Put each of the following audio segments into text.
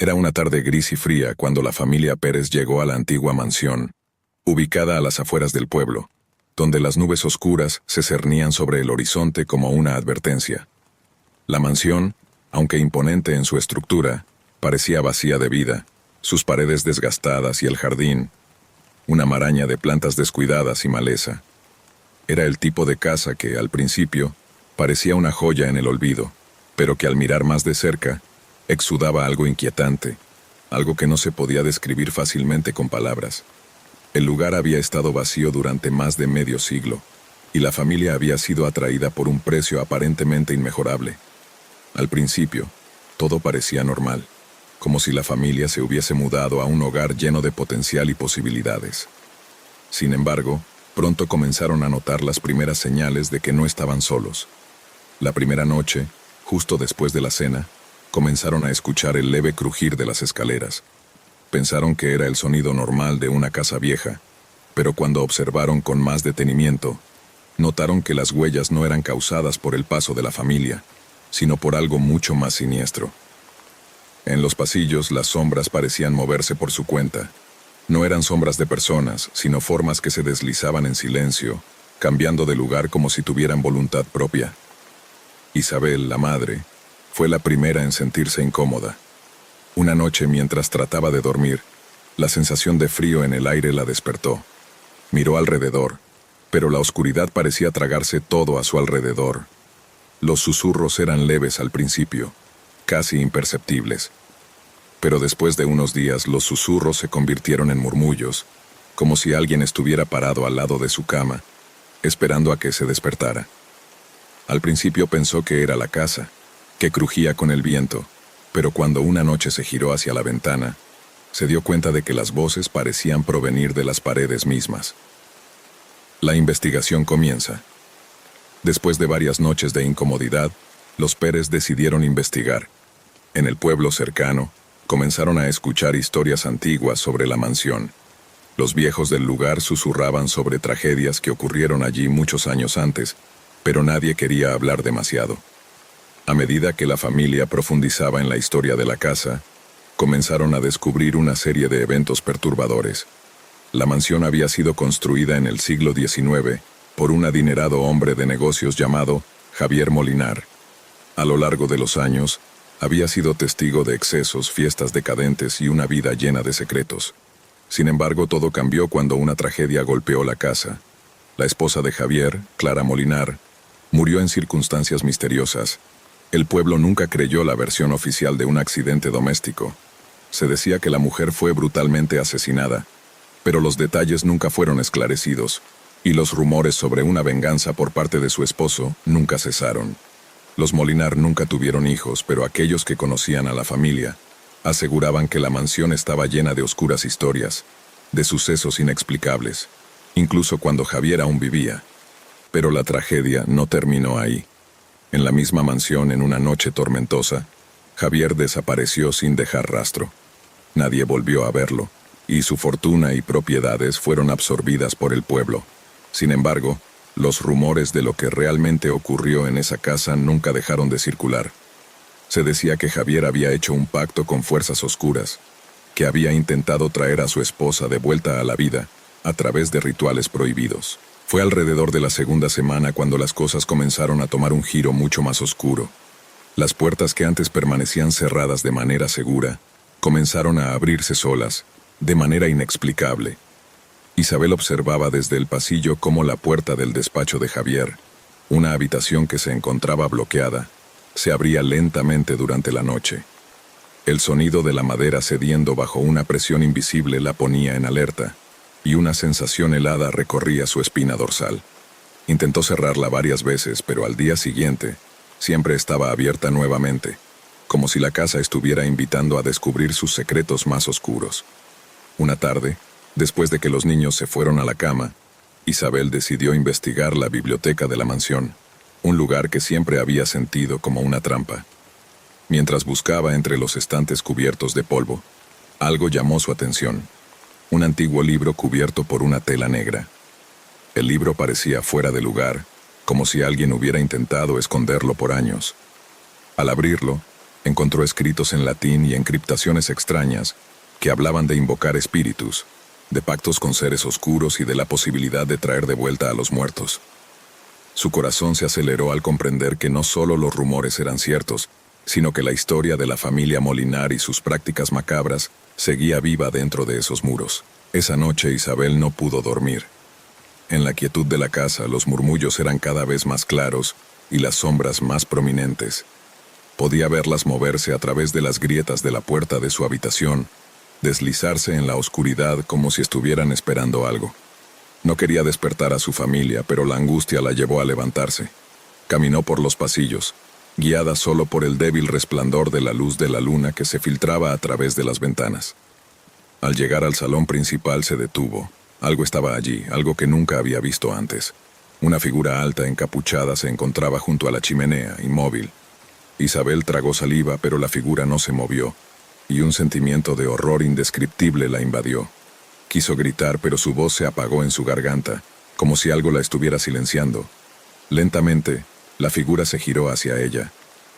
Era una tarde gris y fría cuando la familia Pérez llegó a la antigua mansión, ubicada a las afueras del pueblo, donde las nubes oscuras se cernían sobre el horizonte como una advertencia. La mansión, aunque imponente en su estructura, parecía vacía de vida, sus paredes desgastadas y el jardín, una maraña de plantas descuidadas y maleza. Era el tipo de casa que, al principio, parecía una joya en el olvido, pero que al mirar más de cerca, exudaba algo inquietante, algo que no se podía describir fácilmente con palabras. El lugar había estado vacío durante más de medio siglo, y la familia había sido atraída por un precio aparentemente inmejorable. Al principio, todo parecía normal, como si la familia se hubiese mudado a un hogar lleno de potencial y posibilidades. Sin embargo, pronto comenzaron a notar las primeras señales de que no estaban solos. La primera noche, justo después de la cena, comenzaron a escuchar el leve crujir de las escaleras. Pensaron que era el sonido normal de una casa vieja, pero cuando observaron con más detenimiento, notaron que las huellas no eran causadas por el paso de la familia, sino por algo mucho más siniestro. En los pasillos, las sombras parecían moverse por su cuenta. No eran sombras de personas, sino formas que se deslizaban en silencio, cambiando de lugar como si tuvieran voluntad propia. Isabel, la madre, fue la primera en sentirse incómoda. Una noche, mientras trataba de dormir, la sensación de frío en el aire la despertó. Miró alrededor, pero la oscuridad parecía tragarse todo a su alrededor. Los susurros eran leves al principio, casi imperceptibles. Pero después de unos días los susurros se convirtieron en murmullos, como si alguien estuviera parado al lado de su cama, esperando a que se despertara. Al principio pensó que era la casa, que crujía con el viento, pero cuando una noche se giró hacia la ventana, se dio cuenta de que las voces parecían provenir de las paredes mismas. La investigación comienza. Después de varias noches de incomodidad, los Pérez decidieron investigar. En el pueblo cercano, comenzaron a escuchar historias antiguas sobre la mansión. Los viejos del lugar susurraban sobre tragedias que ocurrieron allí muchos años antes, pero nadie quería hablar demasiado. A medida que la familia profundizaba en la historia de la casa, comenzaron a descubrir una serie de eventos perturbadores. La mansión había sido construida en el siglo XIX por un adinerado hombre de negocios llamado Javier Molinar. A lo largo de los años, había sido testigo de excesos, fiestas decadentes y una vida llena de secretos. Sin embargo, todo cambió cuando una tragedia golpeó la casa. La esposa de Javier, Clara Molinar, murió en circunstancias misteriosas. El pueblo nunca creyó la versión oficial de un accidente doméstico. Se decía que la mujer fue brutalmente asesinada, pero los detalles nunca fueron esclarecidos, y los rumores sobre una venganza por parte de su esposo nunca cesaron. Los Molinar nunca tuvieron hijos, pero aquellos que conocían a la familia aseguraban que la mansión estaba llena de oscuras historias, de sucesos inexplicables, incluso cuando Javier aún vivía. Pero la tragedia no terminó ahí. En la misma mansión, en una noche tormentosa, Javier desapareció sin dejar rastro. Nadie volvió a verlo, y su fortuna y propiedades fueron absorbidas por el pueblo. Sin embargo, los rumores de lo que realmente ocurrió en esa casa nunca dejaron de circular. Se decía que Javier había hecho un pacto con fuerzas oscuras, que había intentado traer a su esposa de vuelta a la vida a través de rituales prohibidos. Fue alrededor de la segunda semana cuando las cosas comenzaron a tomar un giro mucho más oscuro. Las puertas que antes permanecían cerradas de manera segura, comenzaron a abrirse solas, de manera inexplicable. Isabel observaba desde el pasillo cómo la puerta del despacho de Javier, una habitación que se encontraba bloqueada, se abría lentamente durante la noche. El sonido de la madera cediendo bajo una presión invisible la ponía en alerta, y una sensación helada recorría su espina dorsal. Intentó cerrarla varias veces, pero al día siguiente, siempre estaba abierta nuevamente, como si la casa estuviera invitando a descubrir sus secretos más oscuros. Una tarde, después de que los niños se fueron a la cama, Isabel decidió investigar la biblioteca de la mansión, un lugar que siempre había sentido como una trampa. Mientras buscaba entre los estantes cubiertos de polvo, algo llamó su atención: un antiguo libro cubierto por una tela negra. El libro parecía fuera de lugar, como si alguien hubiera intentado esconderlo por años. Al abrirlo, Encontró escritos en latín y encriptaciones extrañas que hablaban de invocar espíritus, de pactos con seres oscuros y de la posibilidad de traer de vuelta a los muertos. Su corazón se aceleró al comprender que no solo los rumores eran ciertos, sino que la historia de la familia Molinar y sus prácticas macabras seguía viva dentro de esos muros. Esa noche Isabel no pudo dormir. En la quietud de la casa los murmullos eran cada vez más claros y las sombras más prominentes. Podía verlas moverse a través de las grietas de la puerta de su habitación, deslizarse en la oscuridad como si estuvieran esperando algo. No quería despertar a su familia, pero la angustia la llevó a levantarse. Caminó por los pasillos, guiada solo por el débil resplandor de la luz de la luna que se filtraba a través de las ventanas. Al llegar al salón principal se detuvo. Algo estaba allí, algo que nunca había visto antes. Una figura alta encapuchada se encontraba junto a la chimenea, inmóvil. Isabel tragó saliva, pero la figura no se movió, y un sentimiento de horror indescriptible la invadió. Quiso gritar, pero su voz se apagó en su garganta, como si algo la estuviera silenciando. Lentamente, la figura se giró hacia ella,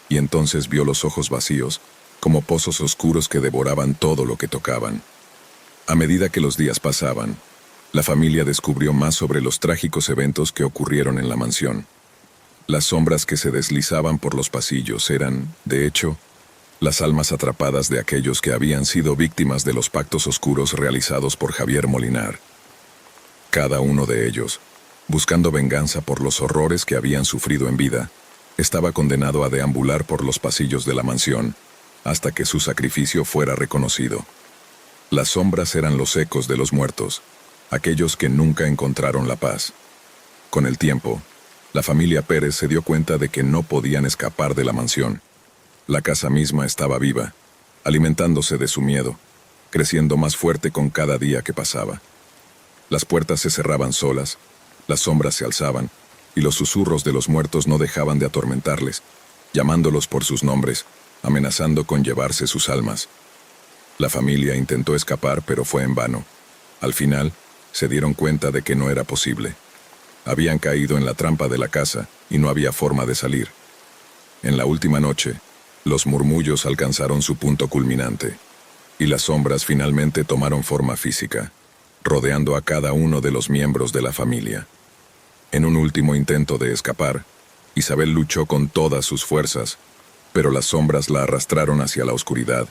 y entonces vio los ojos vacíos, como pozos oscuros que devoraban todo lo que tocaban. A medida que los días pasaban, la familia descubrió más sobre los trágicos eventos que ocurrieron en la mansión. Las sombras que se deslizaban por los pasillos eran, de hecho, las almas atrapadas de aquellos que habían sido víctimas de los pactos oscuros realizados por Javier Molinar. Cada uno de ellos, buscando venganza por los horrores que habían sufrido en vida, estaba condenado a deambular por los pasillos de la mansión, hasta que su sacrificio fuera reconocido. Las sombras eran los ecos de los muertos, aquellos que nunca encontraron la paz. Con el tiempo, la familia Pérez se dio cuenta de que no podían escapar de la mansión. La casa misma estaba viva, alimentándose de su miedo, creciendo más fuerte con cada día que pasaba. Las puertas se cerraban solas, las sombras se alzaban, y los susurros de los muertos no dejaban de atormentarles, llamándolos por sus nombres, amenazando con llevarse sus almas. La familia intentó escapar, pero fue en vano. Al final, se dieron cuenta de que no era posible. Habían caído en la trampa de la casa y no había forma de salir. En la última noche, los murmullos alcanzaron su punto culminante, y las sombras finalmente tomaron forma física, rodeando a cada uno de los miembros de la familia. En un último intento de escapar, Isabel luchó con todas sus fuerzas, pero las sombras la arrastraron hacia la oscuridad.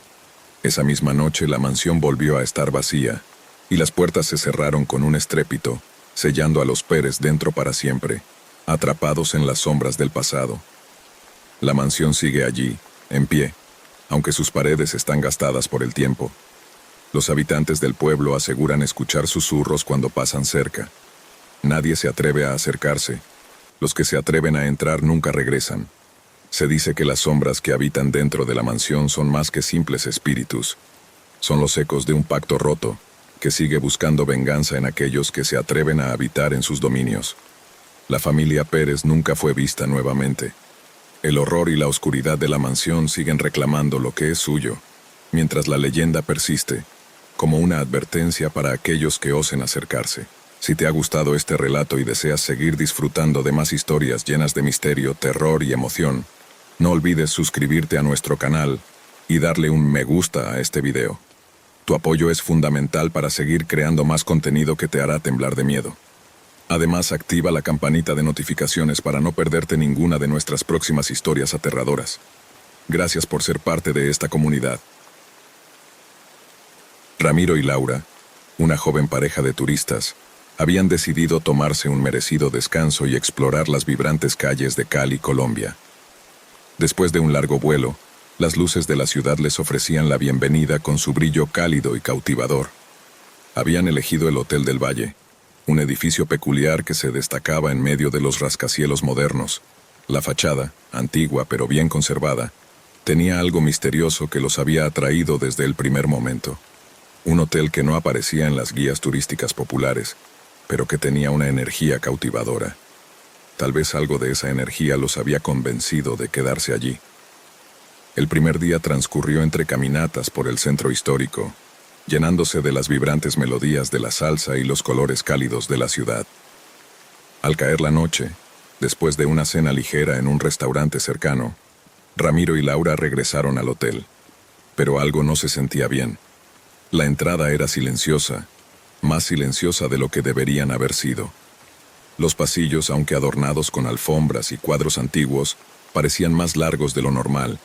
Esa misma noche la mansión volvió a estar vacía, y las puertas se cerraron con un estrépito, sellando a los Pérez dentro para siempre, atrapados en las sombras del pasado. La mansión sigue allí, en pie, aunque sus paredes están gastadas por el tiempo. Los habitantes del pueblo aseguran escuchar susurros cuando pasan cerca. Nadie se atreve a acercarse. Los que se atreven a entrar nunca regresan. Se dice que las sombras que habitan dentro de la mansión son más que simples espíritus. Son los ecos de un pacto roto, que sigue buscando venganza en aquellos que se atreven a habitar en sus dominios. La familia Pérez nunca fue vista nuevamente. El horror y la oscuridad de la mansión siguen reclamando lo que es suyo, mientras la leyenda persiste, como una advertencia para aquellos que osen acercarse. Si te ha gustado este relato y deseas seguir disfrutando de más historias llenas de misterio, terror y emoción, no olvides suscribirte a nuestro canal y darle un me gusta a este video. Tu apoyo es fundamental para seguir creando más contenido que te hará temblar de miedo. Además, activa la campanita de notificaciones para no perderte ninguna de nuestras próximas historias aterradoras. Gracias por ser parte de esta comunidad. Ramiro y Laura, una joven pareja de turistas, habían decidido tomarse un merecido descanso y explorar las vibrantes calles de Cali, Colombia. Después de un largo vuelo, las luces de la ciudad les ofrecían la bienvenida con su brillo cálido y cautivador. Habían elegido el Hotel del Valle, un edificio peculiar que se destacaba en medio de los rascacielos modernos. La fachada, antigua pero bien conservada, tenía algo misterioso que los había atraído desde el primer momento. Un hotel que no aparecía en las guías turísticas populares, pero que tenía una energía cautivadora. Tal vez algo de esa energía los había convencido de quedarse allí. El primer día transcurrió entre caminatas por el centro histórico, llenándose de las vibrantes melodías de la salsa y los colores cálidos de la ciudad. Al caer la noche, después de una cena ligera en un restaurante cercano, Ramiro y Laura regresaron al hotel, pero algo no se sentía bien. La entrada era silenciosa, más silenciosa de lo que deberían haber sido. Los pasillos, aunque adornados con alfombras y cuadros antiguos, parecían más largos de lo normal,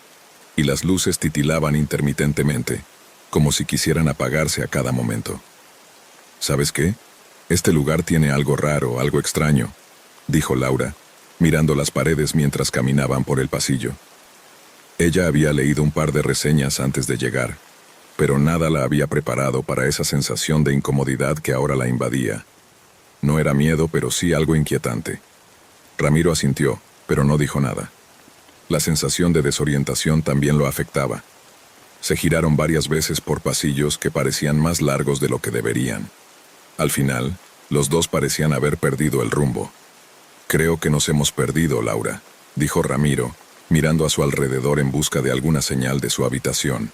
y las luces titilaban intermitentemente, como si quisieran apagarse a cada momento. ¿Sabes qué? Este lugar tiene algo raro, algo extraño, dijo Laura, mirando las paredes mientras caminaban por el pasillo. Ella había leído un par de reseñas antes de llegar, pero nada la había preparado para esa sensación de incomodidad que ahora la invadía. No era miedo, pero sí algo inquietante. Ramiro asintió, pero no dijo nada. La sensación de desorientación también lo afectaba. Se giraron varias veces por pasillos que parecían más largos de lo que deberían. Al final, los dos parecían haber perdido el rumbo. «Creo que nos hemos perdido, Laura», dijo Ramiro, mirando a su alrededor en busca de alguna señal de su habitación.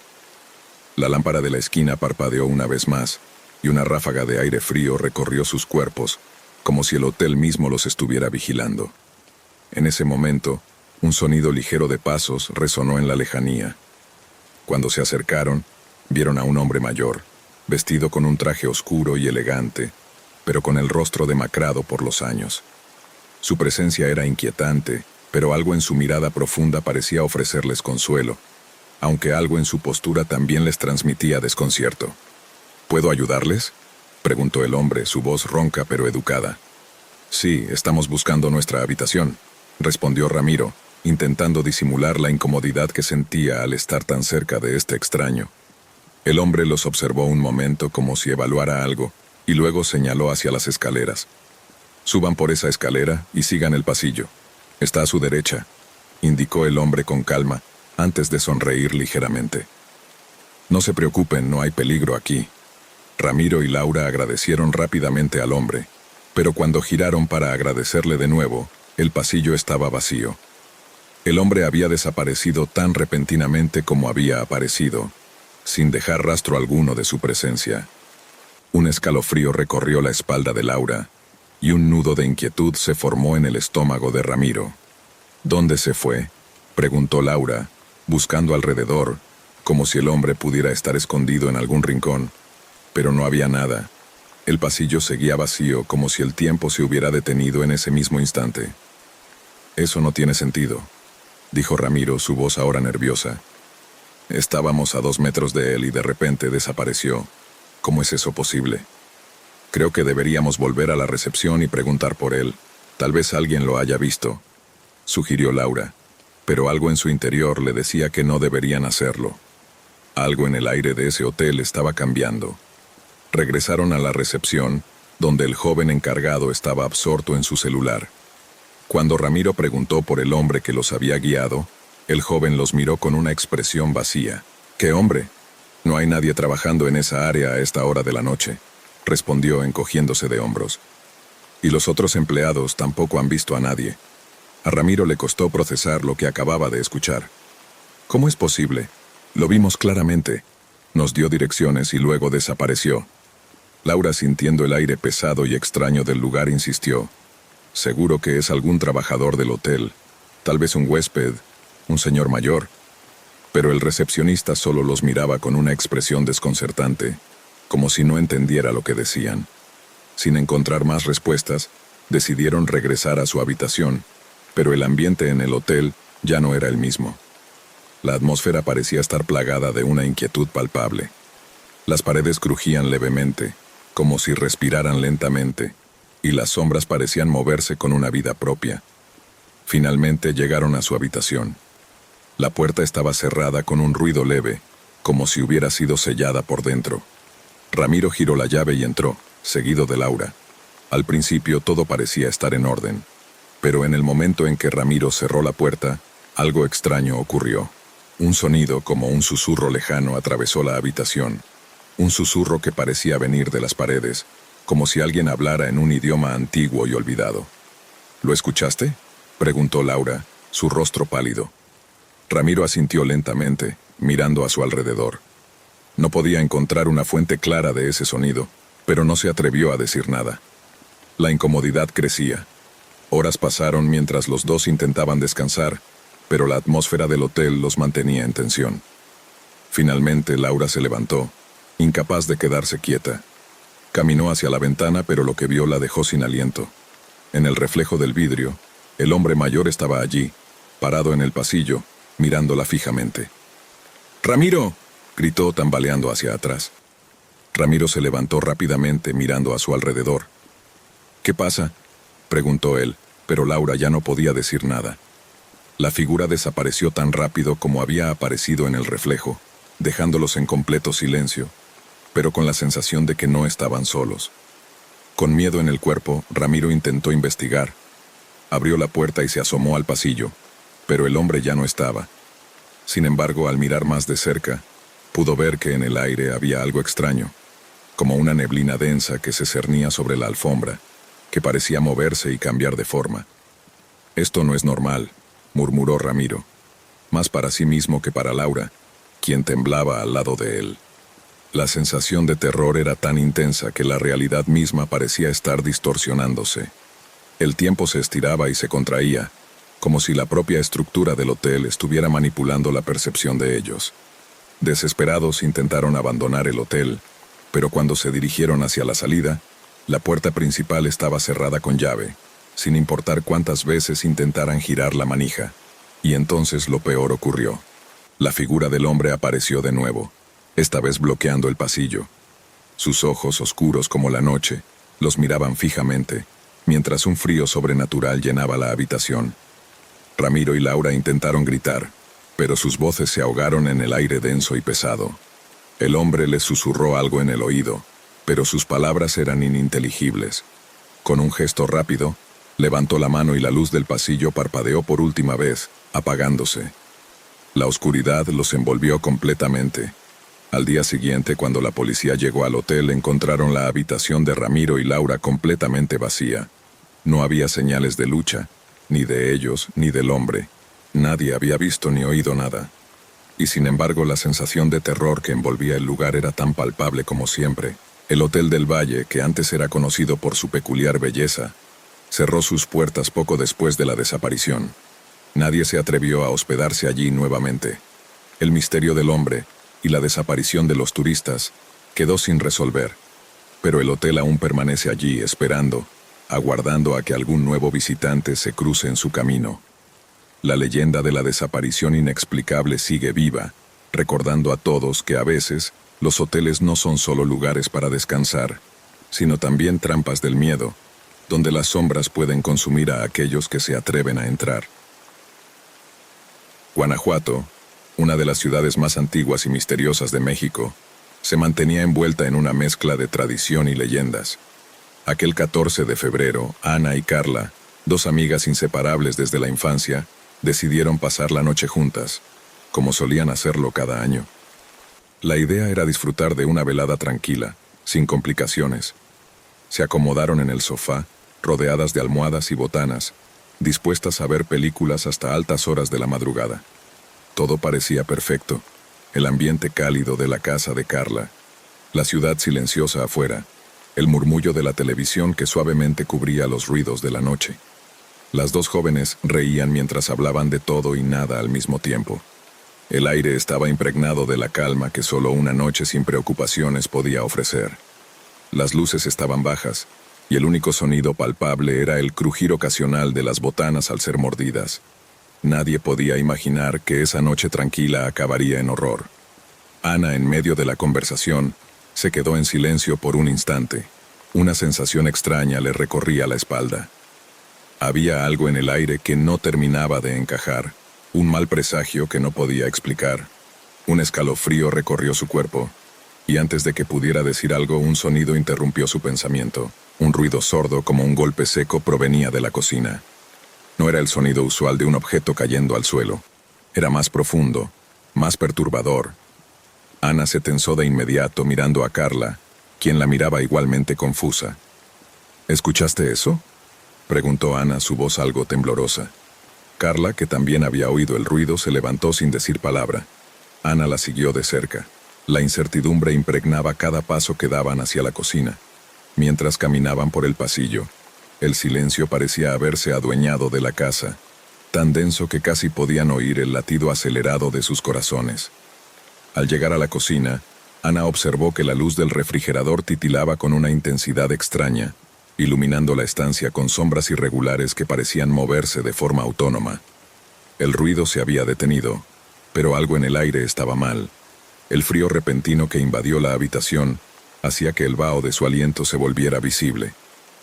La lámpara de la esquina parpadeó una vez más, y una ráfaga de aire frío recorrió sus cuerpos, como si el hotel mismo los estuviera vigilando. En ese momento, un sonido ligero de pasos resonó en la lejanía. Cuando se acercaron, vieron a un hombre mayor, vestido con un traje oscuro y elegante, pero con el rostro demacrado por los años. Su presencia era inquietante, pero algo en su mirada profunda parecía ofrecerles consuelo, aunque algo en su postura también les transmitía desconcierto. «¿Puedo ayudarles?», preguntó el hombre, su voz ronca pero educada. «Sí, estamos buscando nuestra habitación», respondió Ramiro, intentando disimular la incomodidad que sentía al estar tan cerca de este extraño. El hombre los observó un momento como si evaluara algo, y luego señaló hacia las escaleras. «Suban por esa escalera y sigan el pasillo. Está a su derecha», indicó el hombre con calma, antes de sonreír ligeramente. «No se preocupen, no hay peligro aquí». Ramiro y Laura agradecieron rápidamente al hombre, pero cuando giraron para agradecerle de nuevo, el pasillo estaba vacío. El hombre había desaparecido tan repentinamente como había aparecido, sin dejar rastro alguno de su presencia. Un escalofrío recorrió la espalda de Laura, y un nudo de inquietud se formó en el estómago de Ramiro. «¿Dónde se fue?», preguntó Laura, buscando alrededor, como si el hombre pudiera estar escondido en algún rincón, pero no había nada. El pasillo seguía vacío, como si el tiempo se hubiera detenido en ese mismo instante. «Eso no tiene sentido», dijo Ramiro, su voz ahora nerviosa. «Estábamos a 2 metros de él y de repente desapareció. ¿Cómo es eso posible? Creo que deberíamos volver a la recepción y preguntar por él. Tal vez alguien lo haya visto», sugirió Laura, pero algo en su interior le decía que no deberían hacerlo. Algo en el aire de ese hotel estaba cambiando. Regresaron a la recepción, donde el joven encargado estaba absorto en su celular. Cuando Ramiro preguntó por el hombre que los había guiado, el joven los miró con una expresión vacía. «¿Qué hombre? No hay nadie trabajando en esa área a esta hora de la noche», respondió encogiéndose de hombros. «Y los otros empleados tampoco han visto a nadie». A Ramiro le costó procesar lo que acababa de escuchar. «¿Cómo es posible? Lo vimos claramente. Nos dio direcciones y luego desapareció». Laura, sintiendo el aire pesado y extraño del lugar, insistió. «Seguro que es algún trabajador del hotel, tal vez un huésped, un señor mayor». Pero el recepcionista solo los miraba con una expresión desconcertante, como si no entendiera lo que decían. Sin encontrar más respuestas, decidieron regresar a su habitación, pero el ambiente en el hotel ya no era el mismo. La atmósfera parecía estar plagada de una inquietud palpable. Las paredes crujían levemente, como si respiraran lentamente, y las sombras parecían moverse con una vida propia. Finalmente llegaron a su habitación. La puerta estaba cerrada con un ruido leve, como si hubiera sido sellada por dentro. Ramiro giró la llave y entró, seguido de Laura. Al principio todo parecía estar en orden, pero en el momento en que Ramiro cerró la puerta, algo extraño ocurrió. Un sonido como un susurro lejano atravesó la habitación. Un susurro que parecía venir de las paredes, como si alguien hablara en un idioma antiguo y olvidado. «¿Lo escuchaste?», preguntó Laura, su rostro pálido. Ramiro asintió lentamente, mirando a su alrededor. No podía encontrar una fuente clara de ese sonido, pero no se atrevió a decir nada. La incomodidad crecía. Horas pasaron mientras los dos intentaban descansar, pero la atmósfera del hotel los mantenía en tensión. Finalmente, Laura se levantó, incapaz de quedarse quieta. Caminó hacia la ventana, pero lo que vio la dejó sin aliento. En el reflejo del vidrio, el hombre mayor estaba allí, parado en el pasillo, mirándola fijamente. ¡Ramiro!, gritó tambaleando hacia atrás. Ramiro se levantó rápidamente mirando a su alrededor. «¿Qué pasa?», preguntó él, pero Laura ya no podía decir nada. La figura desapareció tan rápido como había aparecido en el reflejo, dejándolos en completo silencio, pero con la sensación de que no estaban solos. Con miedo en el cuerpo, Ramiro intentó investigar. Abrió la puerta y se asomó al pasillo, pero el hombre ya no estaba. Sin embargo, al mirar más de cerca, pudo ver que en el aire había algo extraño, como una neblina densa que se cernía sobre la alfombra, que parecía moverse y cambiar de forma. «Esto no es normal», murmuró Ramiro, más para sí mismo que para Laura, quien temblaba al lado de él. La sensación de terror era tan intensa que la realidad misma parecía estar distorsionándose. El tiempo se estiraba y se contraía, como si la propia estructura del hotel estuviera manipulando la percepción de ellos. Desesperados intentaron abandonar el hotel, pero cuando se dirigieron hacia la salida, la puerta principal estaba cerrada con llave, sin importar cuántas veces intentaran girar la manija. Y entonces lo peor ocurrió. La figura del hombre apareció de nuevo, esta vez bloqueando el pasillo. Sus ojos, oscuros como la noche, los miraban fijamente, mientras un frío sobrenatural llenaba la habitación. Ramiro y Laura intentaron gritar, pero sus voces se ahogaron en el aire denso y pesado. El hombre les susurró algo en el oído, pero sus palabras eran ininteligibles. Con un gesto rápido, levantó la mano y la luz del pasillo parpadeó por última vez, apagándose. La oscuridad los envolvió completamente. Al día siguiente, cuando la policía llegó al hotel, encontraron la habitación de Ramiro y Laura completamente vacía. No había señales de lucha, ni de ellos, ni del hombre. Nadie había visto ni oído nada. Y sin embargo, la sensación de terror que envolvía el lugar era tan palpable como siempre. El Hotel del Valle, que antes era conocido por su peculiar belleza, cerró sus puertas poco después de la desaparición. Nadie se atrevió a hospedarse allí nuevamente. El misterio del hombre y la desaparición de los turistas quedó sin resolver, pero el hotel aún permanece allí esperando, aguardando a que algún nuevo visitante se cruce en su camino. La leyenda de la desaparición inexplicable sigue viva, recordando a todos que a veces los hoteles no son solo lugares para descansar, sino también trampas del miedo, donde las sombras pueden consumir a aquellos que se atreven a entrar. Guanajuato, una de las ciudades más antiguas y misteriosas de México, se mantenía envuelta en una mezcla de tradición y leyendas. Aquel 14 de febrero, Ana y Carla, dos amigas inseparables desde la infancia, decidieron pasar la noche juntas, como solían hacerlo cada año. La idea era disfrutar de una velada tranquila, sin complicaciones. Se acomodaron en el sofá, rodeadas de almohadas y botanas, dispuestas a ver películas hasta altas horas de la madrugada. Todo parecía perfecto, el ambiente cálido de la casa de Carla, la ciudad silenciosa afuera, el murmullo de la televisión que suavemente cubría los ruidos de la noche. Las dos jóvenes reían mientras hablaban de todo y nada al mismo tiempo. El aire estaba impregnado de la calma que solo una noche sin preocupaciones podía ofrecer. Las luces estaban bajas, y el único sonido palpable era el crujir ocasional de las botanas al ser mordidas. Nadie podía imaginar que esa noche tranquila acabaría en horror. Ana, en medio de la conversación, se quedó en silencio por un instante. Una sensación extraña le recorría la espalda. Había algo en el aire que no terminaba de encajar, un mal presagio que no podía explicar. Un escalofrío recorrió su cuerpo, y antes de que pudiera decir algo, un sonido interrumpió su pensamiento. Un ruido sordo como un golpe seco provenía de la cocina. No era el sonido usual de un objeto cayendo al suelo. Era más profundo, más perturbador. Ana se tensó de inmediato mirando a Carla, quien la miraba igualmente confusa. ¿Escuchaste eso?, preguntó Ana, su voz algo temblorosa. Carla, que también había oído el ruido, se levantó sin decir palabra. Ana la siguió de cerca. La incertidumbre impregnaba cada paso que daban hacia la cocina. Mientras caminaban por el pasillo, el silencio parecía haberse adueñado de la casa. tan denso que casi podían oír el latido acelerado de sus corazones. Al llegar a la cocina, Ana observó que la luz del refrigerador titilaba con una intensidad extraña, iluminando la estancia con sombras irregulares que parecían moverse de forma autónoma. El ruido se había detenido, pero algo en el aire estaba mal. El frío repentino que invadió la habitación hacía que el vaho de su aliento se volviera visible.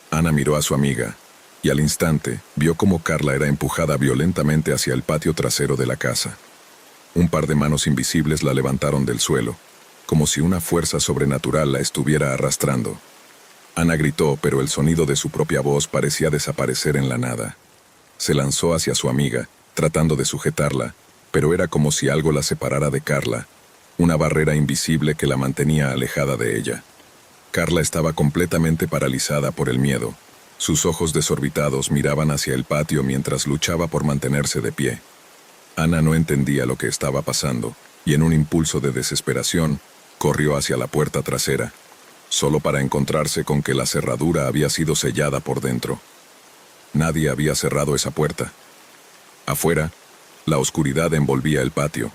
Ana miró a su amiga, y al instante vio cómo Carla era empujada violentamente hacia el patio trasero de la casa. Un par de manos invisibles la levantaron del suelo, como si una fuerza sobrenatural la estuviera arrastrando. Ana gritó, pero el sonido de su propia voz parecía desaparecer en la nada. Se lanzó hacia su amiga, tratando de sujetarla, pero era como si algo la separara de Carla, una barrera invisible que la mantenía alejada de ella. Carla estaba completamente paralizada por el miedo. Sus ojos desorbitados miraban hacia el patio mientras luchaba por mantenerse de pie. Ana no entendía lo que estaba pasando, y en un impulso de desesperación, corrió hacia la puerta trasera, solo para encontrarse con que la cerradura había sido sellada por dentro. Nadie había cerrado esa puerta. Afuera, la oscuridad envolvía el patio.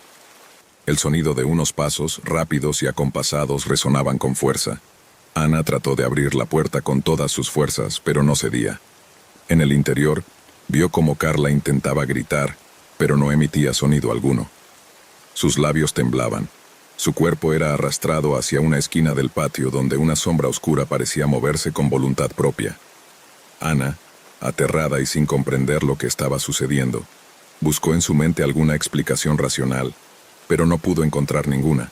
El sonido de unos pasos, rápidos y acompasados, resonaban con fuerza. Ana trató de abrir la puerta con todas sus fuerzas, pero no cedía. En el interior, vio cómo Carla intentaba gritar, pero no emitía sonido alguno. Sus labios temblaban. Su cuerpo era arrastrado hacia una esquina del patio donde una sombra oscura parecía moverse con voluntad propia. Ana, aterrada y sin comprender lo que estaba sucediendo, buscó en su mente alguna explicación racional, pero no pudo encontrar ninguna.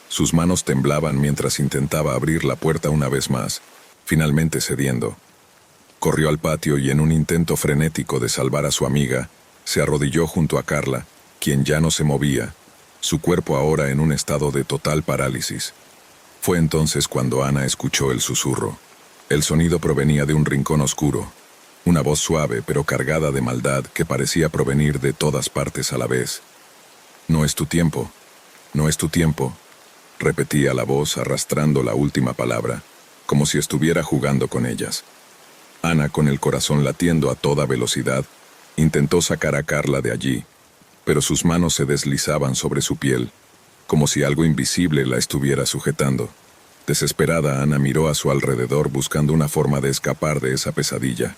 Sus manos temblaban mientras intentaba abrir la puerta una vez más, finalmente cediendo. Corrió al patio y en un intento frenético de salvar a su amiga, se arrodilló junto a Carla, quien ya no se movía, su cuerpo ahora en un estado de total parálisis. Fue entonces cuando Ana escuchó el susurro. El sonido provenía de un rincón oscuro, una voz suave pero cargada de maldad que parecía provenir de todas partes a la vez. «No es tu tiempo, no es tu tiempo», repetía la voz arrastrando la última palabra, como si estuviera jugando con ellas. Ana, con el corazón latiendo a toda velocidad, intentó sacar a Carla de allí, pero sus manos se deslizaban sobre su piel, como si algo invisible la estuviera sujetando. Desesperada, Ana miró a su alrededor buscando una forma de escapar de esa pesadilla.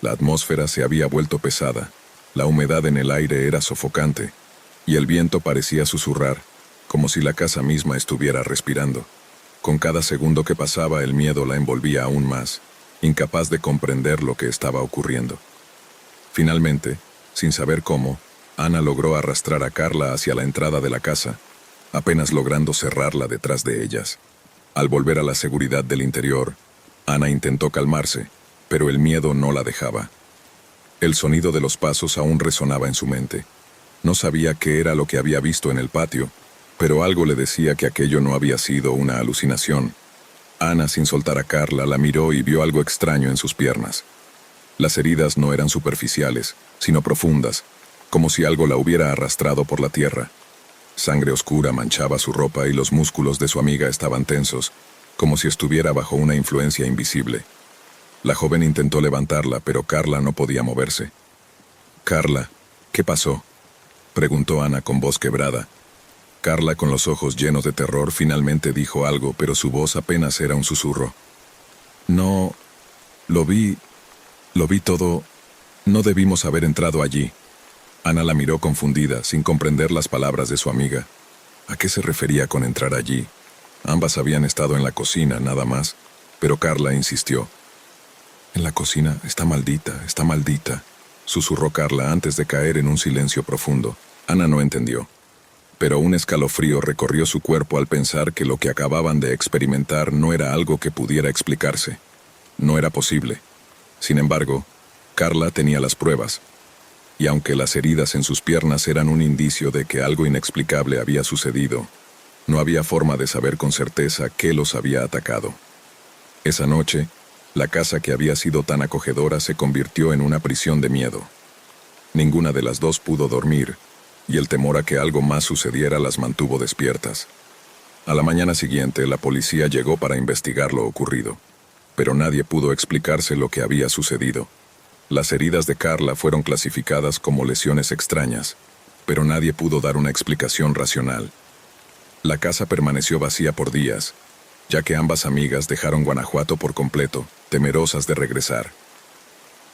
La atmósfera se había vuelto pesada, la humedad en el aire era sofocante, y el viento parecía susurrar, como si la casa misma estuviera respirando. Con cada segundo que pasaba, el miedo la envolvía aún más, incapaz de comprender lo que estaba ocurriendo. Finalmente, sin saber cómo, Ana logró arrastrar a Carla hacia la entrada de la casa, apenas logrando cerrarla detrás de ellas. Al volver a la seguridad del interior, Ana intentó calmarse, pero el miedo no la dejaba. El sonido de los pasos aún resonaba en su mente. No sabía qué era lo que había visto en el patio, pero algo le decía que aquello no había sido una alucinación. Ana, sin soltar a Carla, la miró y vio algo extraño en sus piernas. Las heridas no eran superficiales, sino profundas, como si algo la hubiera arrastrado por la tierra. Sangre oscura manchaba su ropa y los músculos de su amiga estaban tensos, como si estuviera bajo una influencia invisible. La joven intentó levantarla, pero Carla no podía moverse. «Carla, ¿qué pasó?», preguntó Ana con voz quebrada. Carla, con los ojos llenos de terror, finalmente dijo algo, pero su voz apenas era un susurro. «No, lo vi todo. No debimos haber entrado allí». Ana la miró confundida, sin comprender las palabras de su amiga. ¿A qué se refería con entrar allí? Ambas habían estado en la cocina, nada más, pero Carla insistió. «En la cocina, está maldita», susurró Carla antes de caer en un silencio profundo. Ana no entendió, pero un escalofrío recorrió su cuerpo al pensar que lo que acababan de experimentar no era algo que pudiera explicarse. No era posible. Sin embargo, Carla tenía las pruebas, y aunque las heridas en sus piernas eran un indicio de que algo inexplicable había sucedido, no había forma de saber con certeza qué los había atacado. Esa noche, la casa que había sido tan acogedora se convirtió en una prisión de miedo. Ninguna de las dos pudo dormir, y el temor a que algo más sucediera las mantuvo despiertas. A la mañana siguiente, la policía llegó para investigar lo ocurrido, pero nadie pudo explicarse lo que había sucedido. Las heridas de Carla fueron clasificadas como lesiones extrañas, pero nadie pudo dar una explicación racional. La casa permaneció vacía por días, ya que ambas amigas dejaron Guanajuato por completo, temerosas de regresar.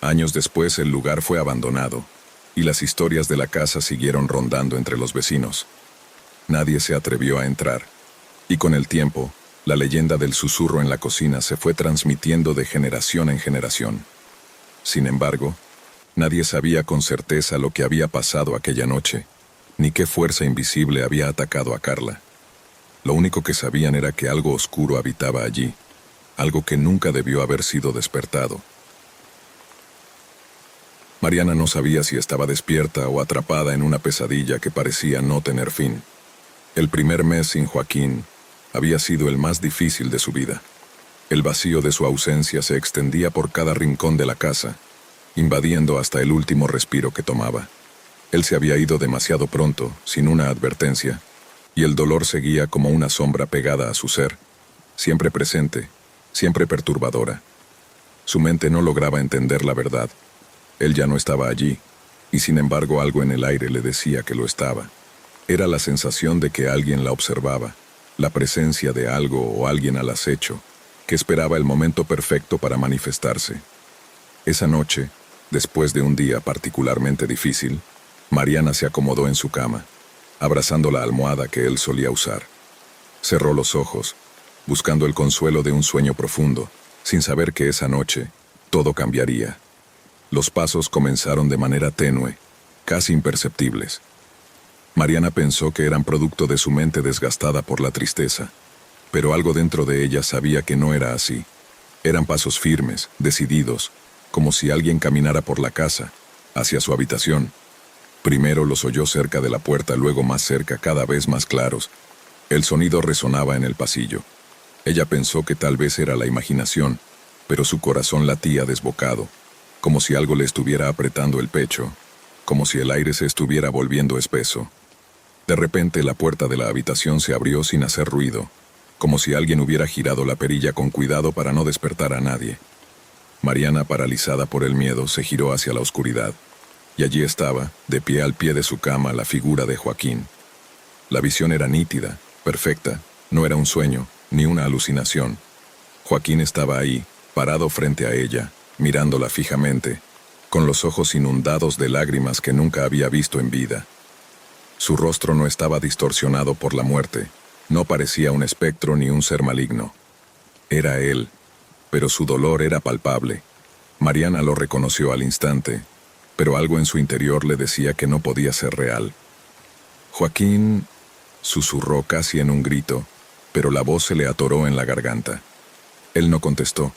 Años después el lugar fue abandonado, y las historias de la casa siguieron rondando entre los vecinos. Nadie se atrevió a entrar, y con el tiempo, la leyenda del susurro en la cocina se fue transmitiendo de generación en generación. Sin embargo, nadie sabía con certeza lo que había pasado aquella noche, ni qué fuerza invisible había atacado a Carla. Lo único que sabían era que algo oscuro habitaba allí, algo que nunca debió haber sido despertado. Mariana no sabía si estaba despierta o atrapada en una pesadilla que parecía no tener fin. El primer mes sin Joaquín había sido el más difícil de su vida. El vacío de su ausencia se extendía por cada rincón de la casa, invadiendo hasta el último respiro que tomaba. Él se había ido demasiado pronto, sin una advertencia, y el dolor seguía como una sombra pegada a su ser, siempre presente, siempre perturbadora. Su mente no lograba entender la verdad. Él ya no estaba allí, y sin embargo algo en el aire le decía que lo estaba. Era la sensación de que alguien la observaba, la presencia de algo o alguien al acecho, que esperaba el momento perfecto para manifestarse. Esa noche, después de un día particularmente difícil, Mariana se acomodó en su cama, abrazando la almohada que él solía usar. Cerró los ojos, buscando el consuelo de un sueño profundo, sin saber que esa noche todo cambiaría. Los pasos comenzaron de manera tenue, casi imperceptibles. Mariana pensó que eran producto de su mente desgastada por la tristeza, pero algo dentro de ella sabía que no era así. Eran pasos firmes, decididos, como si alguien caminara por la casa, hacia su habitación. Primero los oyó cerca de la puerta, luego más cerca, cada vez más claros. El sonido resonaba en el pasillo. Ella pensó que tal vez era la imaginación, pero su corazón latía desbocado, como si algo le estuviera apretando el pecho, como si el aire se estuviera volviendo espeso. De repente la puerta de la habitación se abrió sin hacer ruido, como si alguien hubiera girado la perilla con cuidado para no despertar a nadie. Mariana, paralizada por el miedo, se giró hacia la oscuridad, y allí estaba, de pie al pie de su cama, la figura de Joaquín. La visión era nítida, perfecta, no era un sueño, ni una alucinación. Joaquín estaba ahí, parado frente a ella, mirándola fijamente, con los ojos inundados de lágrimas que nunca había visto en vida. Su rostro no estaba distorsionado por la muerte, no parecía un espectro ni un ser maligno. Era él, pero su dolor era palpable. Mariana lo reconoció al instante, pero algo en su interior le decía que no podía ser real. Joaquín, susurró casi en un grito, pero la voz se le atoró en la garganta. Él no contestó.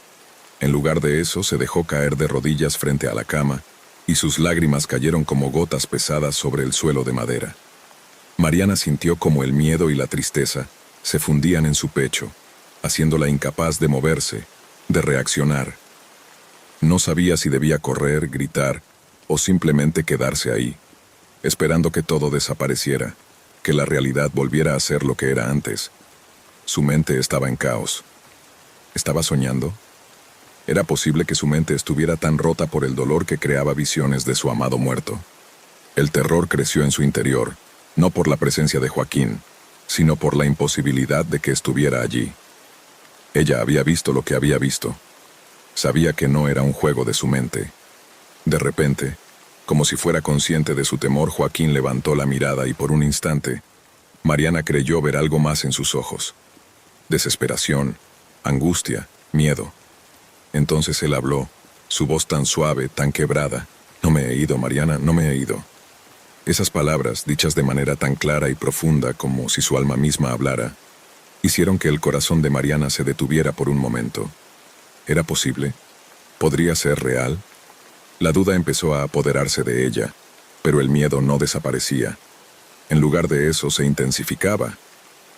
En lugar de eso, se dejó caer de rodillas frente a la cama, y sus lágrimas cayeron como gotas pesadas sobre el suelo de madera. Mariana sintió como el miedo y la tristeza se fundían en su pecho, haciéndola incapaz de moverse, de reaccionar. No sabía si debía correr, gritar, o simplemente quedarse ahí, esperando que todo desapareciera, que la realidad volviera a ser lo que era antes. Su mente estaba en caos. ¿Estaba soñando? Era posible que su mente estuviera tan rota por el dolor que creaba visiones de su amado muerto. El terror creció en su interior, no por la presencia de Joaquín, sino por la imposibilidad de que estuviera allí. Ella había visto lo que había visto. Sabía que no era un juego de su mente. De repente, como si fuera consciente de su temor, Joaquín levantó la mirada y por un instante, Mariana creyó ver algo más en sus ojos. Desesperación, angustia, miedo. Entonces él habló, su voz tan suave, tan quebrada. No me he ido, Mariana, no me he ido. Esas palabras, dichas de manera tan clara y profunda como si su alma misma hablara, hicieron que el corazón de Mariana se detuviera por un momento. ¿Era posible? ¿Podría ser real? La duda empezó a apoderarse de ella, pero el miedo no desaparecía. En lugar de eso, se intensificaba.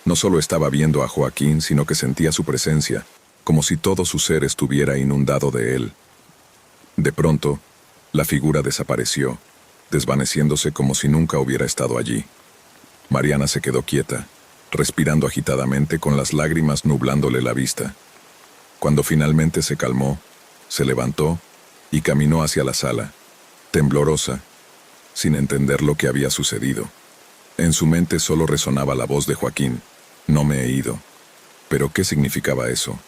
No solo estaba viendo a Joaquín, sino que sentía su presencia, como si todo su ser estuviera inundado de él. De pronto, la figura desapareció, desvaneciéndose como si nunca hubiera estado allí. Mariana se quedó quieta, respirando agitadamente con las lágrimas nublándole la vista. Cuando finalmente se calmó, se levantó y caminó hacia la sala, temblorosa, sin entender lo que había sucedido. En su mente solo resonaba la voz de Joaquín: no me he ido. ¿Pero qué significaba eso?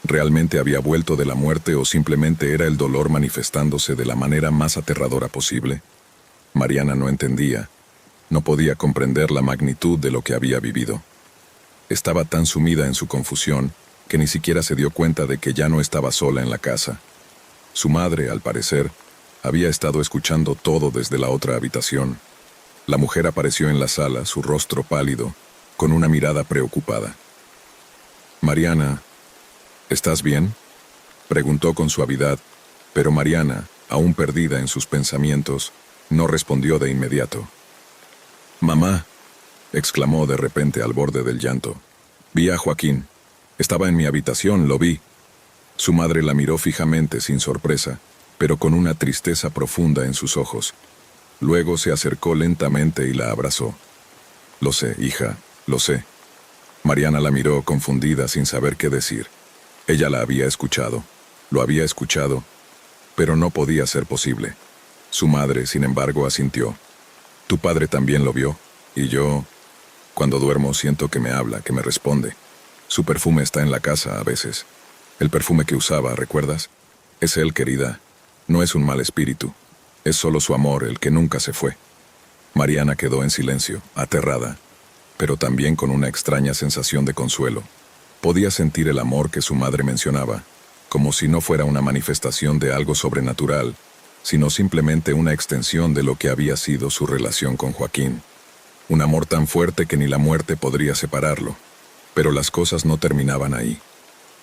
¿Realmente había vuelto de la muerte o simplemente era el dolor manifestándose de la manera más aterradora posible? Mariana no entendía, no podía comprender la magnitud de lo que había vivido. Estaba tan sumida en su confusión que ni siquiera se dio cuenta de que ya no estaba sola en la casa. Su madre, al parecer, había estado escuchando todo desde la otra habitación. La mujer apareció en la sala, su rostro pálido, con una mirada preocupada. «Mariana, ¿estás bien?», preguntó con suavidad, pero Mariana, aún perdida en sus pensamientos, no respondió de inmediato. «Mamá», exclamó de repente al borde del llanto. «Vi a Joaquín. Estaba en mi habitación, lo vi». Su madre la miró fijamente sin sorpresa, pero con una tristeza profunda en sus ojos. Luego se acercó lentamente y la abrazó. «Lo sé, hija, lo sé». Mariana la miró confundida sin saber qué decir. Ella la había escuchado, lo había escuchado, pero no podía ser posible. Su madre, sin embargo, asintió. «Tu padre también lo vio, y yo, cuando duermo, siento que me habla, que me responde. Su perfume está en la casa a veces. El perfume que usaba, ¿recuerdas? Es él, querida. No es un mal espíritu. Es solo su amor, el que nunca se fue». Mariana quedó en silencio, aterrada, pero también con una extraña sensación de consuelo. Podía sentir el amor que su madre mencionaba, como si no fuera una manifestación de algo sobrenatural, sino simplemente una extensión de lo que había sido su relación con Joaquín. Un amor tan fuerte que ni la muerte podría separarlo. Pero las cosas no terminaban ahí.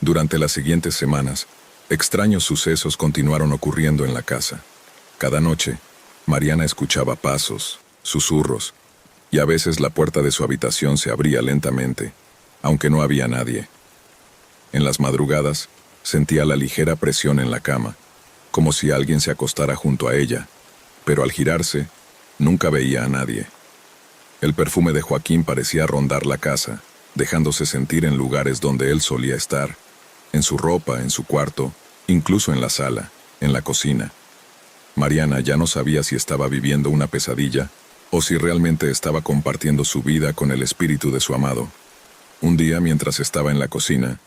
Durante las siguientes semanas, extraños sucesos continuaron ocurriendo en la casa. Cada noche, Mariana escuchaba pasos, susurros, y a veces la puerta de su habitación se abría lentamente, aunque no había nadie. En las madrugadas, sentía la ligera presión en la cama, como si alguien se acostara junto a ella, pero al girarse, nunca veía a nadie. El perfume de Joaquín parecía rondar la casa, dejándose sentir en lugares donde él solía estar, en su ropa, en su cuarto, incluso en la sala, en la cocina. Mariana ya no sabía si estaba viviendo una pesadilla o si realmente estaba compartiendo su vida con el espíritu de su amado. Un día, mientras estaba en la cocina,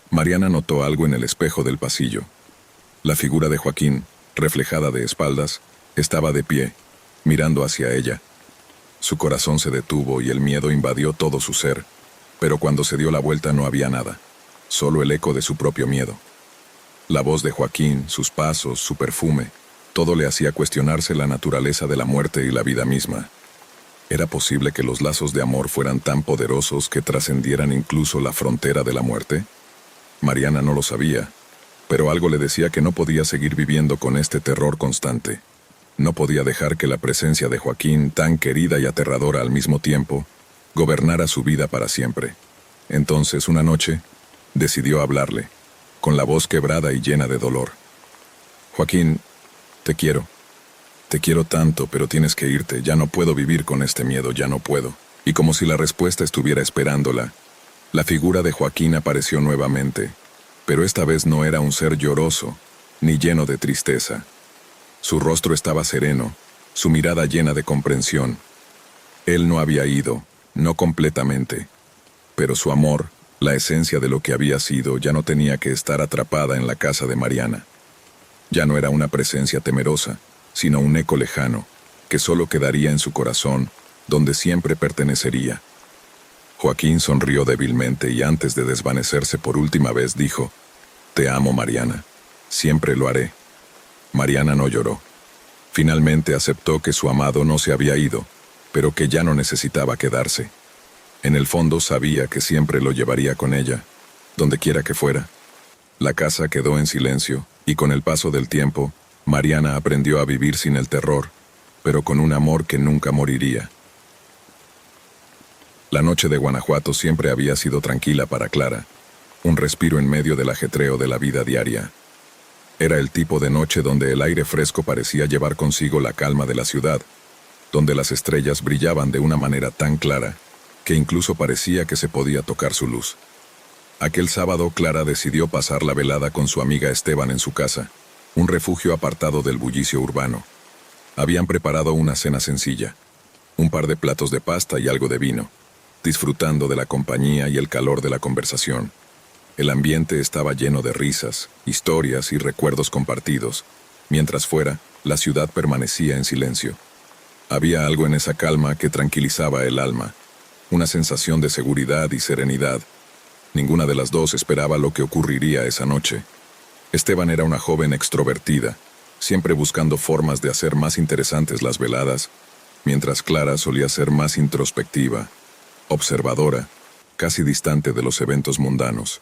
Mariana notó algo en el espejo del pasillo. La figura de Joaquín, reflejada de espaldas, estaba de pie, mirando hacia ella. Su corazón se detuvo y el miedo invadió todo su ser, pero cuando se dio la vuelta no había nada, solo el eco de su propio miedo. La voz de Joaquín, sus pasos, su perfume, todo le hacía cuestionarse la naturaleza de la muerte y la vida misma. ¿Era posible que los lazos de amor fueran tan poderosos que trascendieran incluso la frontera de la muerte? Mariana no lo sabía, pero algo le decía que no podía seguir viviendo con este terror constante. No podía dejar que la presencia de Joaquín, tan querida y aterradora al mismo tiempo, gobernara su vida para siempre. Entonces, una noche, decidió hablarle, con la voz quebrada y llena de dolor. «Joaquín, te quiero. Te quiero tanto, pero tienes que irte. Ya no puedo vivir con este miedo, ya no puedo». Y como si la respuesta estuviera esperándola, la figura de Joaquín apareció nuevamente, pero esta vez no era un ser lloroso, ni lleno de tristeza. Su rostro estaba sereno, su mirada llena de comprensión. Él no había ido, no completamente, pero su amor, la esencia de lo que había sido, ya no tenía que estar atrapada en la casa de Mariana. Ya no era una presencia temerosa, sino un eco lejano, que solo quedaría en su corazón, donde siempre pertenecería. Joaquín sonrió débilmente y antes de desvanecerse por última vez dijo: «Te amo, Mariana. Siempre lo haré». Mariana no lloró. Finalmente aceptó que su amado no se había ido, pero que ya no necesitaba quedarse. En el fondo sabía que siempre lo llevaría con ella, donde quiera que fuera. La casa quedó en silencio, y con el paso del tiempo, Mariana aprendió a vivir sin el terror, pero con un amor que nunca moriría. La noche de Guanajuato siempre había sido tranquila para Clara, un respiro en medio del ajetreo de la vida diaria. Era el tipo de noche donde el aire fresco parecía llevar consigo la calma de la ciudad, donde las estrellas brillaban de una manera tan clara que incluso parecía que se podía tocar su luz. Aquel sábado Clara decidió pasar la velada con su amiga Esteban en su casa. un refugio apartado del bullicio urbano. Habían preparado una cena sencilla, un par de platos de pasta y algo de vino, disfrutando de la compañía y el calor de la conversación. El ambiente estaba lleno de risas, historias y recuerdos compartidos, mientras fuera, la ciudad permanecía en silencio. Había algo en esa calma que tranquilizaba el alma, una sensación de seguridad y serenidad. Ninguna de las dos esperaba lo que ocurriría esa noche. Esteban era una joven extrovertida, siempre buscando formas de hacer más interesantes las veladas, mientras Clara solía ser más introspectiva, observadora, casi distante de los eventos mundanos.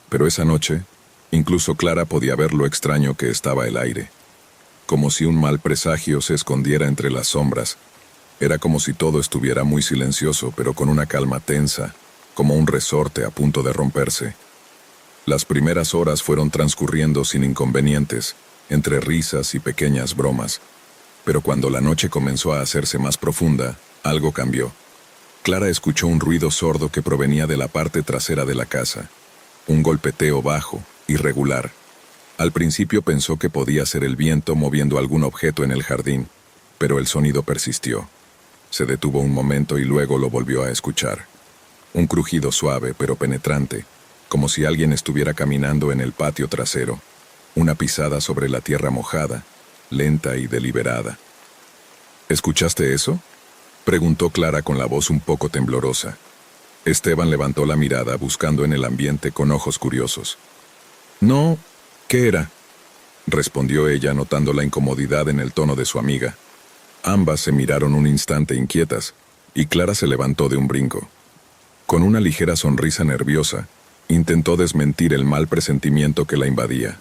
Pero esa noche, incluso Clara podía ver lo extraño que estaba el aire. Como si un mal presagio se escondiera entre las sombras. Era como si todo estuviera muy silencioso, pero con una calma tensa, como un resorte a punto de romperse. Las primeras horas fueron transcurriendo sin inconvenientes, entre risas y pequeñas bromas. Pero cuando la noche comenzó a hacerse más profunda, algo cambió. Clara escuchó un ruido sordo que provenía de la parte trasera de la casa. Un golpeteo bajo, irregular. Al principio pensó que podía ser el viento moviendo algún objeto en el jardín, pero el sonido persistió. Se detuvo un momento y luego lo volvió a escuchar. Un crujido suave pero penetrante, como si alguien estuviera caminando en el patio trasero. Una pisada sobre la tierra mojada, lenta y deliberada. ¿Escuchaste eso?, preguntó Clara con la voz un poco temblorosa. Esteban levantó la mirada buscando en el ambiente con ojos curiosos. No, ¿qué era?, respondió ella notando la incomodidad en el tono de su amiga. Ambas se miraron un instante inquietas, y Clara se levantó de un brinco. Con una ligera sonrisa nerviosa, intentó desmentir el mal presentimiento que la invadía.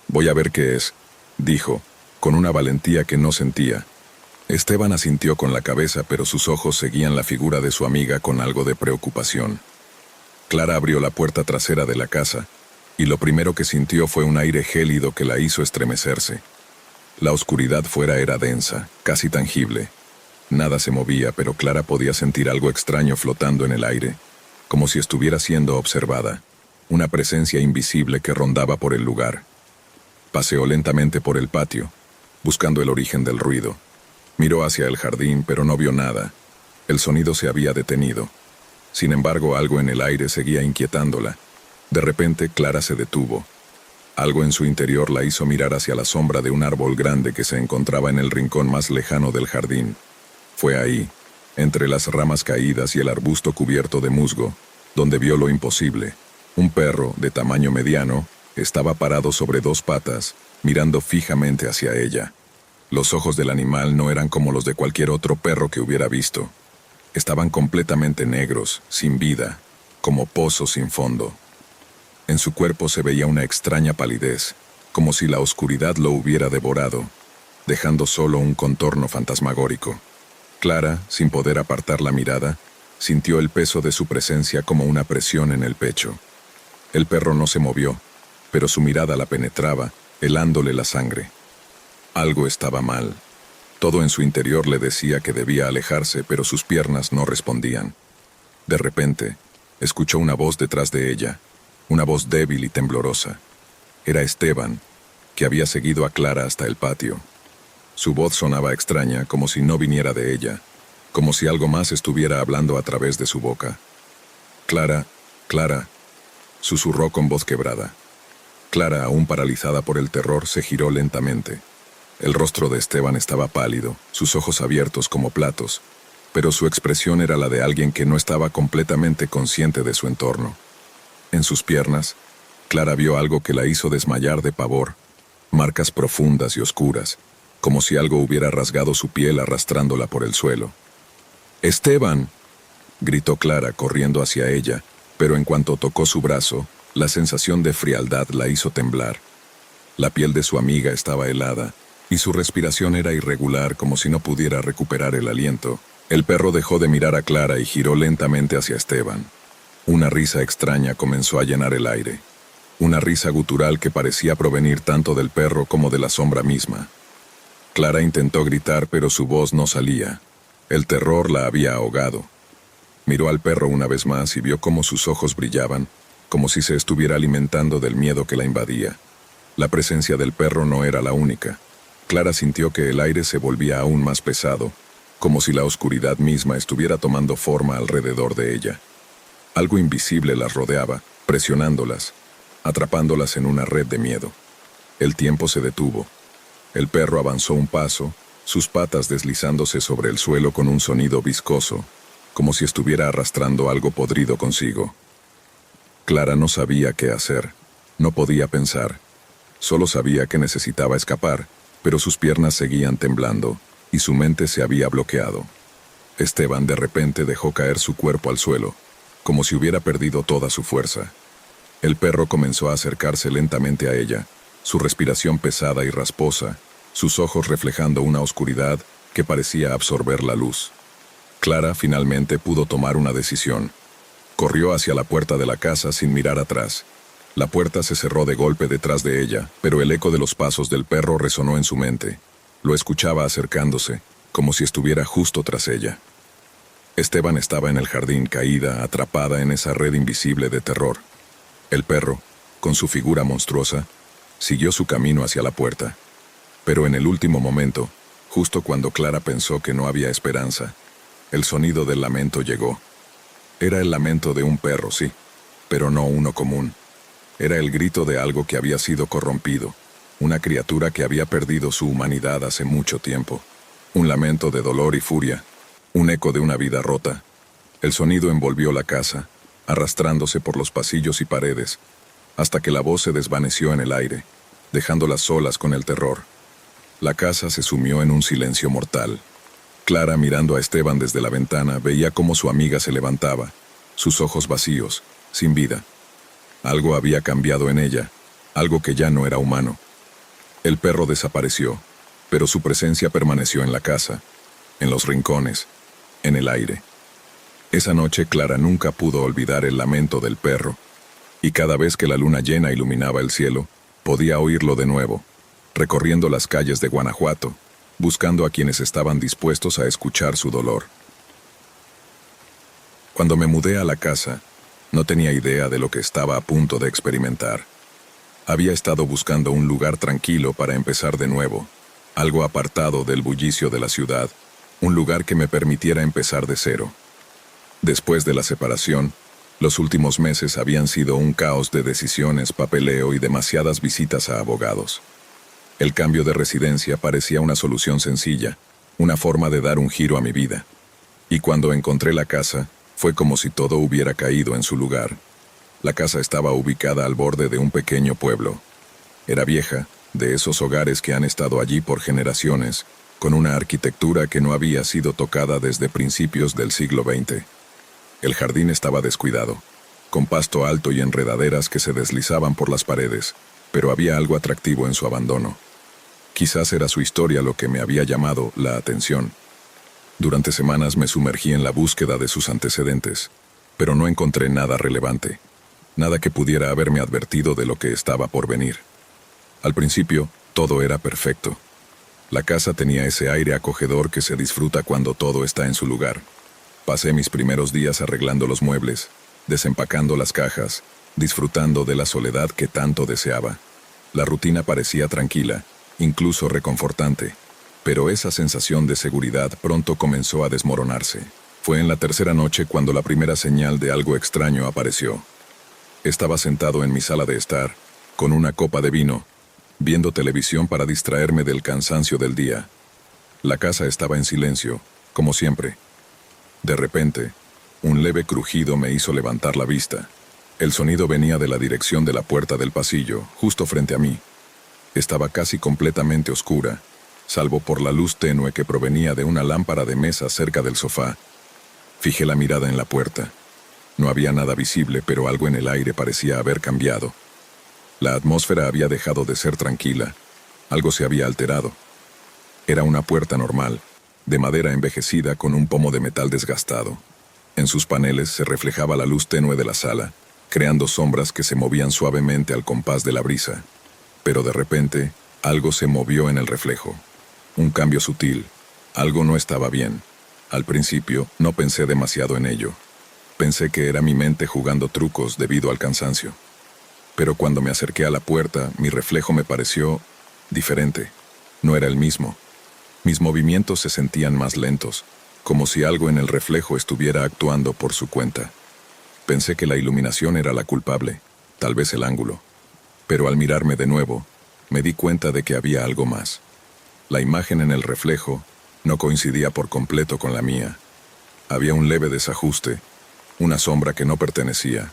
«Voy a ver qué es», dijo, con una valentía que no sentía. Esteban asintió con la cabeza, pero sus ojos seguían la figura de su amiga con algo de preocupación. Clara abrió la puerta trasera de la casa, y lo primero que sintió fue un aire gélido que la hizo estremecerse. La oscuridad fuera era densa, casi tangible. Nada se movía, pero Clara podía sentir algo extraño flotando en el aire, como si estuviera siendo observada, una presencia invisible que rondaba por el lugar. Paseó lentamente por el patio, buscando el origen del ruido. Miró hacia el jardín, pero no vio nada. El sonido se había detenido. Sin embargo, algo en el aire seguía inquietándola. De repente, Clara se detuvo. Algo en su interior la hizo mirar hacia la sombra de un árbol grande que se encontraba en el rincón más lejano del jardín. Fue ahí, entre las ramas caídas y el arbusto cubierto de musgo, donde vio lo imposible. Un perro, de tamaño mediano, estaba parado sobre dos patas, mirando fijamente hacia ella. Los ojos del animal no eran como los de cualquier otro perro que hubiera visto. Estaban completamente negros, sin vida, como pozos sin fondo. En su cuerpo se veía una extraña palidez, como si la oscuridad lo hubiera devorado, dejando solo un contorno fantasmagórico. Clara, sin poder apartar la mirada, sintió el peso de su presencia como una presión en el pecho. El perro no se movió, pero su mirada la penetraba, helándole la sangre. Algo estaba mal. Todo en su interior le decía que debía alejarse, pero sus piernas no respondían. De repente, escuchó una voz detrás de ella, una voz débil y temblorosa. Era Esteban, que había seguido a Clara hasta el patio. Su voz sonaba extraña, como si no viniera de ella, como si algo más estuviera hablando a través de su boca. «Clara, Clara», susurró con voz quebrada. Clara, aún paralizada por el terror, se giró lentamente. El rostro de Esteban estaba pálido, sus ojos abiertos como platos, pero su expresión era la de alguien que no estaba completamente consciente de su entorno. En sus piernas, Clara vio algo que la hizo desmayar de pavor, marcas profundas y oscuras, como si algo hubiera rasgado su piel arrastrándola por el suelo. «¡Esteban!», gritó Clara corriendo hacia ella, pero en cuanto tocó su brazo, la sensación de frialdad la hizo temblar. La piel de su amiga estaba helada, y su respiración era irregular, como si no pudiera recuperar el aliento. El perro dejó de mirar a Clara y giró lentamente hacia Esteban. Una risa extraña comenzó a llenar el aire. Una risa gutural que parecía provenir tanto del perro como de la sombra misma. Clara intentó gritar, pero su voz no salía. El terror la había ahogado. Miró al perro una vez más y vio cómo sus ojos brillaban, como si se estuviera alimentando del miedo que la invadía. La presencia del perro no era la única. Clara sintió que el aire se volvía aún más pesado, como si la oscuridad misma estuviera tomando forma alrededor de ella. Algo invisible las rodeaba, presionándolas, atrapándolas en una red de miedo. El tiempo se detuvo. El perro avanzó un paso, sus patas deslizándose sobre el suelo con un sonido viscoso, como si estuviera arrastrando algo podrido consigo. Clara no sabía qué hacer, no podía pensar. Solo sabía que necesitaba escapar, pero sus piernas seguían temblando, y su mente se había bloqueado. Esteban de repente dejó caer su cuerpo al suelo, como si hubiera perdido toda su fuerza. El perro comenzó a acercarse lentamente a ella, su respiración pesada y rasposa, sus ojos reflejando una oscuridad que parecía absorber la luz. Clara finalmente pudo tomar una decisión. Corrió hacia la puerta de la casa sin mirar atrás. La puerta se cerró de golpe detrás de ella, pero el eco de los pasos del perro resonó en su mente. Lo escuchaba acercándose, como si estuviera justo tras ella. Esteban estaba en el jardín, caída, atrapada en esa red invisible de terror. El perro, con su figura monstruosa, siguió su camino hacia la puerta. Pero en el último momento, justo cuando Clara pensó que no había esperanza, el sonido del lamento llegó. Era el lamento de un perro, sí, pero no uno común. Era el grito de algo que había sido corrompido, una criatura que había perdido su humanidad hace mucho tiempo. Un lamento de dolor y furia, un eco de una vida rota. El sonido envolvió la casa, arrastrándose por los pasillos y paredes, hasta que la voz se desvaneció en el aire, dejándolas solas con el terror. La casa se sumió en un silencio mortal. Clara, mirando a Esteban desde la ventana, veía cómo su amiga se levantaba, sus ojos vacíos, sin vida. Algo había cambiado en ella, algo que ya no era humano. El perro desapareció, pero su presencia permaneció en la casa, en los rincones, en el aire. Esa noche Clara nunca pudo olvidar el lamento del perro, y cada vez que la luna llena iluminaba el cielo, podía oírlo de nuevo, recorriendo las calles de Guanajuato, buscando a quienes estaban dispuestos a escuchar su dolor. Cuando me mudé a la casa, no tenía idea de lo que estaba a punto de experimentar. Había estado buscando un lugar tranquilo para empezar de nuevo, algo apartado del bullicio de la ciudad, un lugar que me permitiera empezar de cero. Después de la separación, los últimos meses habían sido un caos de decisiones, papeleo y demasiadas visitas a abogados. El cambio de residencia parecía una solución sencilla, una forma de dar un giro a mi vida. Y cuando encontré la casa, fue como si todo hubiera caído en su lugar. La casa estaba ubicada al borde de un pequeño pueblo. Era vieja, de esos hogares que han estado allí por generaciones, con una arquitectura que no había sido tocada desde principios del siglo XX. El jardín estaba descuidado, con pasto alto y enredaderas que se deslizaban por las paredes, pero había algo atractivo en su abandono. Quizás era su historia lo que me había llamado la atención. Durante semanas me sumergí en la búsqueda de sus antecedentes, pero no encontré nada relevante, nada que pudiera haberme advertido de lo que estaba por venir. Al principio, todo era perfecto. La casa tenía ese aire acogedor que se disfruta cuando todo está en su lugar. Pasé mis primeros días arreglando los muebles, desempacando las cajas, disfrutando de la soledad que tanto deseaba. La rutina parecía tranquila, incluso reconfortante, pero esa sensación de seguridad pronto comenzó a desmoronarse. Fue en la tercera noche cuando la primera señal de algo extraño apareció. Estaba sentado en mi sala de estar, con una copa de vino, viendo televisión para distraerme del cansancio del día. La casa estaba en silencio, como siempre. De repente, un leve crujido me hizo levantar la vista. El sonido venía de la dirección de la puerta del pasillo, justo frente a mí. Estaba casi completamente oscura, salvo por la luz tenue que provenía de una lámpara de mesa cerca del sofá. Fijé la mirada en la puerta. No había nada visible, pero algo en el aire parecía haber cambiado. La atmósfera había dejado de ser tranquila. Algo se había alterado. Era una puerta normal, de madera envejecida con un pomo de metal desgastado. En sus paneles se reflejaba la luz tenue de la sala, creando sombras que se movían suavemente al compás de la brisa. Pero de repente, algo se movió en el reflejo. Un cambio sutil. Algo no estaba bien. Al principio, no pensé demasiado en ello. Pensé que era mi mente jugando trucos debido al cansancio. Pero cuando me acerqué a la puerta, mi reflejo me pareció diferente. No era el mismo. Mis movimientos se sentían más lentos, como si algo en el reflejo estuviera actuando por su cuenta. Pensé que la iluminación era la culpable, tal vez el ángulo. Pero al mirarme de nuevo, me di cuenta de que había algo más. La imagen en el reflejo no coincidía por completo con la mía. Había un leve desajuste, una sombra que no pertenecía.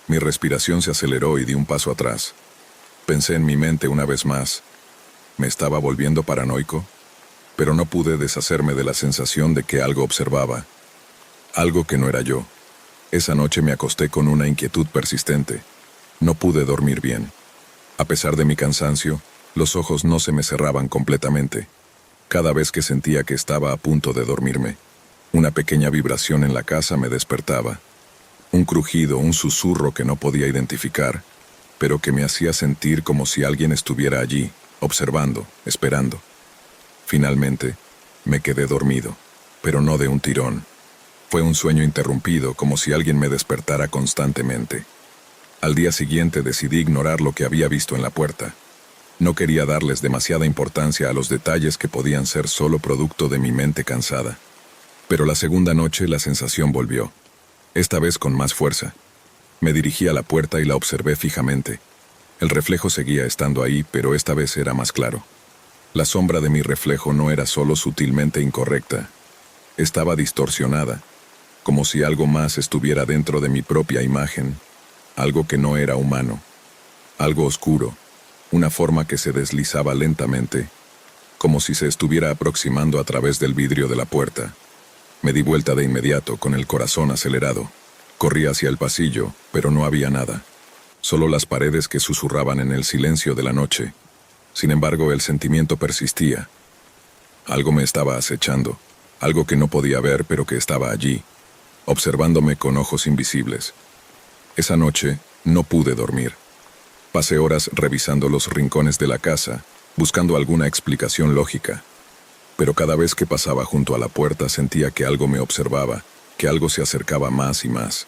Mi respiración se aceleró y di un paso atrás. Pensé en mi mente una vez más. ¿Me estaba volviendo paranoico? Pero no pude deshacerme de la sensación de que algo observaba. Algo que no era yo. Esa noche me acosté con una inquietud persistente. No pude dormir bien. A pesar de mi cansancio, los ojos no se me cerraban completamente. Cada vez que sentía que estaba a punto de dormirme, una pequeña vibración en la casa me despertaba. Un crujido, un susurro que no podía identificar, pero que me hacía sentir como si alguien estuviera allí, observando, esperando. Finalmente, me quedé dormido, pero no de un tirón. Fue un sueño interrumpido, como si alguien me despertara constantemente. Al día siguiente decidí ignorar lo que había visto en la puerta. No quería darles demasiada importancia a los detalles que podían ser solo producto de mi mente cansada. Pero la segunda noche la sensación volvió, esta vez con más fuerza. Me dirigí a la puerta y la observé fijamente. El reflejo seguía estando ahí, pero esta vez era más claro. La sombra de mi reflejo no era solo sutilmente incorrecta, estaba distorsionada, como si algo más estuviera dentro de mi propia imagen, algo que no era humano, algo oscuro, una forma que se deslizaba lentamente, como si se estuviera aproximando a través del vidrio de la puerta. Me di vuelta de inmediato, con el corazón acelerado. Corrí hacia el pasillo, pero no había nada, solo las paredes que susurraban en el silencio de la noche. Sin embargo, el sentimiento persistía. Algo me estaba acechando, algo que no podía ver pero que estaba allí, observándome con ojos invisibles. Esa noche no pude dormir. Pasé horas revisando los rincones de la casa, buscando alguna explicación lógica. Pero cada vez que pasaba junto a la puerta sentía que algo me observaba, que algo se acercaba más y más.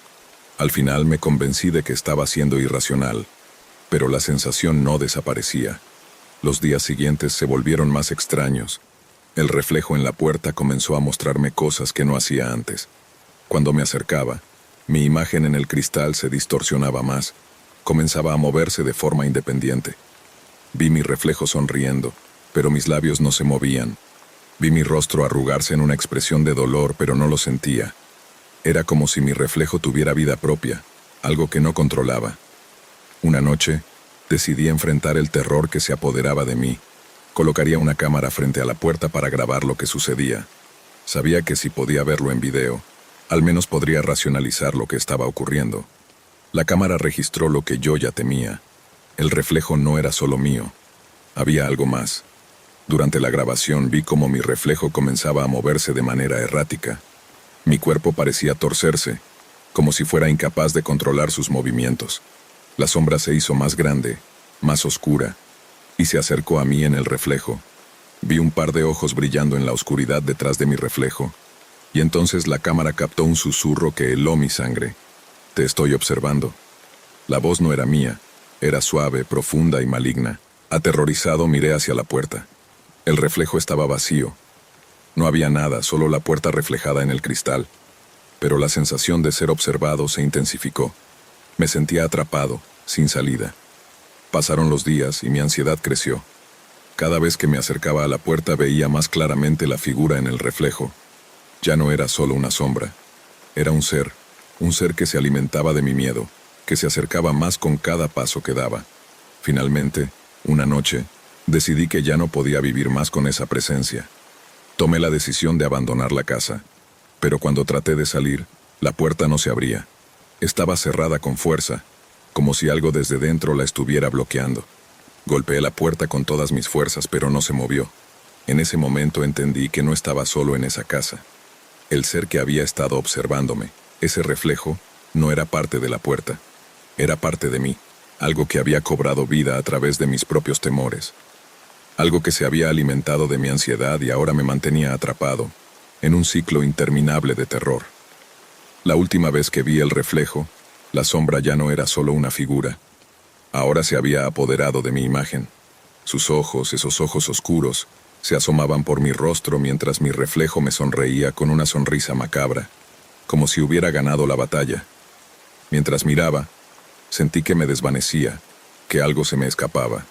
Al final me convencí de que estaba siendo irracional, pero la sensación no desaparecía. Los días siguientes se volvieron más extraños. El reflejo en la puerta comenzó a mostrarme cosas que no hacía antes. Cuando me acercaba, mi imagen en el cristal se distorsionaba más, comenzaba a moverse de forma independiente. Vi mi reflejo sonriendo, pero mis labios no se movían. Vi mi rostro arrugarse en una expresión de dolor, pero no lo sentía. Era como si mi reflejo tuviera vida propia, algo que no controlaba. Una noche, decidí enfrentar el terror que se apoderaba de mí. Colocaría una cámara frente a la puerta para grabar lo que sucedía. Sabía que si podía verlo en video, al menos podría racionalizar lo que estaba ocurriendo. La cámara registró lo que yo ya temía. El reflejo no era solo mío. Había algo más. Durante la grabación vi cómo mi reflejo comenzaba a moverse de manera errática. Mi cuerpo parecía torcerse, como si fuera incapaz de controlar sus movimientos. La sombra se hizo más grande, más oscura, y se acercó a mí en el reflejo. Vi un par de ojos brillando en la oscuridad detrás de mi reflejo, y entonces la cámara captó un susurro que heló mi sangre. «Te estoy observando». La voz no era mía, era suave, profunda y maligna. Aterrorizado miré hacia la puerta. El reflejo estaba vacío. No había nada, solo la puerta reflejada en el cristal. Pero la sensación de ser observado se intensificó. Me sentía atrapado, sin salida. Pasaron los días y mi ansiedad creció. Cada vez que me acercaba a la puerta veía más claramente la figura en el reflejo. Ya no era solo una sombra. Era un ser que se alimentaba de mi miedo, que se acercaba más con cada paso que daba. Finalmente, una noche, decidí que ya no podía vivir más con esa presencia. Tomé la decisión de abandonar la casa, pero cuando traté de salir, la puerta no se abría. Estaba cerrada con fuerza, como si algo desde dentro la estuviera bloqueando. Golpeé la puerta con todas mis fuerzas, pero no se movió. En ese momento entendí que no estaba solo en esa casa. El ser que había estado observándome, ese reflejo, no era parte de la puerta. Era parte de mí, algo que había cobrado vida a través de mis propios temores. Algo que se había alimentado de mi ansiedad y ahora me mantenía atrapado, en un ciclo interminable de terror. La última vez que vi el reflejo, la sombra ya no era solo una figura. Ahora se había apoderado de mi imagen. Sus ojos, esos ojos oscuros, se asomaban por mi rostro mientras mi reflejo me sonreía con una sonrisa macabra, como si hubiera ganado la batalla. Mientras miraba, sentí que me desvanecía, que algo se me escapaba,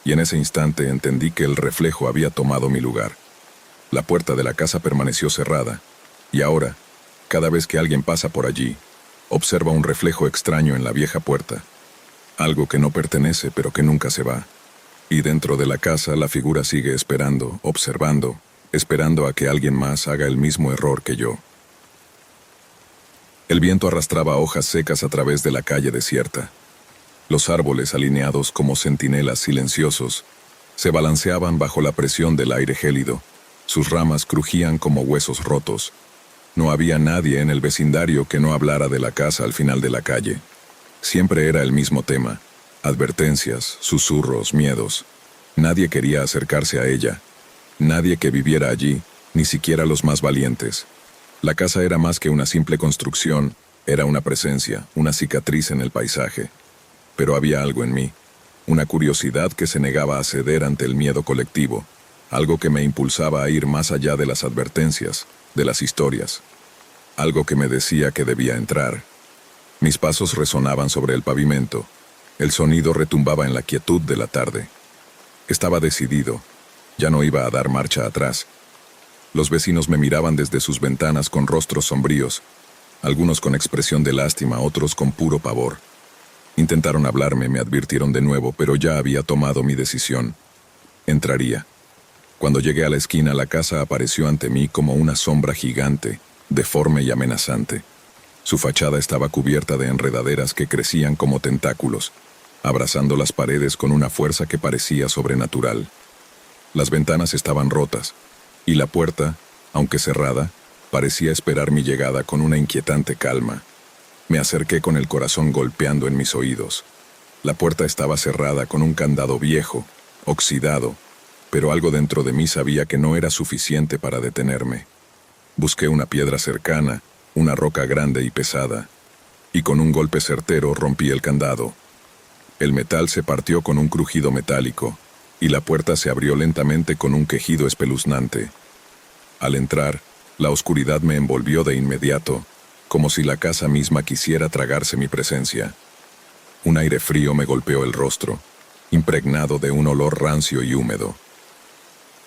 y en ese instante entendí que el reflejo había tomado mi lugar. La puerta de la casa permaneció cerrada, y ahora, cada vez que alguien pasa por allí, observa un reflejo extraño en la vieja puerta, algo que no pertenece pero que nunca se va. Y dentro de la casa la figura sigue esperando, observando, esperando a que alguien más haga el mismo error que yo. El viento arrastraba hojas secas a través de la calle desierta. Los árboles, alineados como centinelas silenciosos, se balanceaban bajo la presión del aire gélido. Sus ramas crujían como huesos rotos. No había nadie en el vecindario que no hablara de la casa al final de la calle. Siempre era el mismo tema: advertencias, susurros, miedos. Nadie quería acercarse a ella. Nadie que viviera allí, ni siquiera los más valientes. La casa era más que una simple construcción, era una presencia, una cicatriz en el paisaje. Pero había algo en mí, una curiosidad que se negaba a ceder ante el miedo colectivo, algo que me impulsaba a ir más allá de las advertencias, de las historias. Algo que me decía que debía entrar. Mis pasos resonaban sobre el pavimento. El sonido retumbaba en la quietud de la tarde. Estaba decidido. Ya no iba a dar marcha atrás. Los vecinos me miraban desde sus ventanas con rostros sombríos, algunos con expresión de lástima, otros con puro pavor. Intentaron hablarme, me advirtieron de nuevo, pero ya había tomado mi decisión. Entraría. Cuando llegué a la esquina, la casa apareció ante mí como una sombra gigante, deforme y amenazante. Su fachada estaba cubierta de enredaderas que crecían como tentáculos, abrazando las paredes con una fuerza que parecía sobrenatural. Las ventanas estaban rotas, y la puerta, aunque cerrada, parecía esperar mi llegada con una inquietante calma. Me acerqué con el corazón golpeando en mis oídos. La puerta estaba cerrada con un candado viejo, oxidado, pero algo dentro de mí sabía que no era suficiente para detenerme. Busqué una piedra cercana, una roca grande y pesada, y con un golpe certero rompí el candado. El metal se partió con un crujido metálico, y la puerta se abrió lentamente con un quejido espeluznante. Al entrar, la oscuridad me envolvió de inmediato, como si la casa misma quisiera tragarse mi presencia. Un aire frío me golpeó el rostro, impregnado de un olor rancio y húmedo.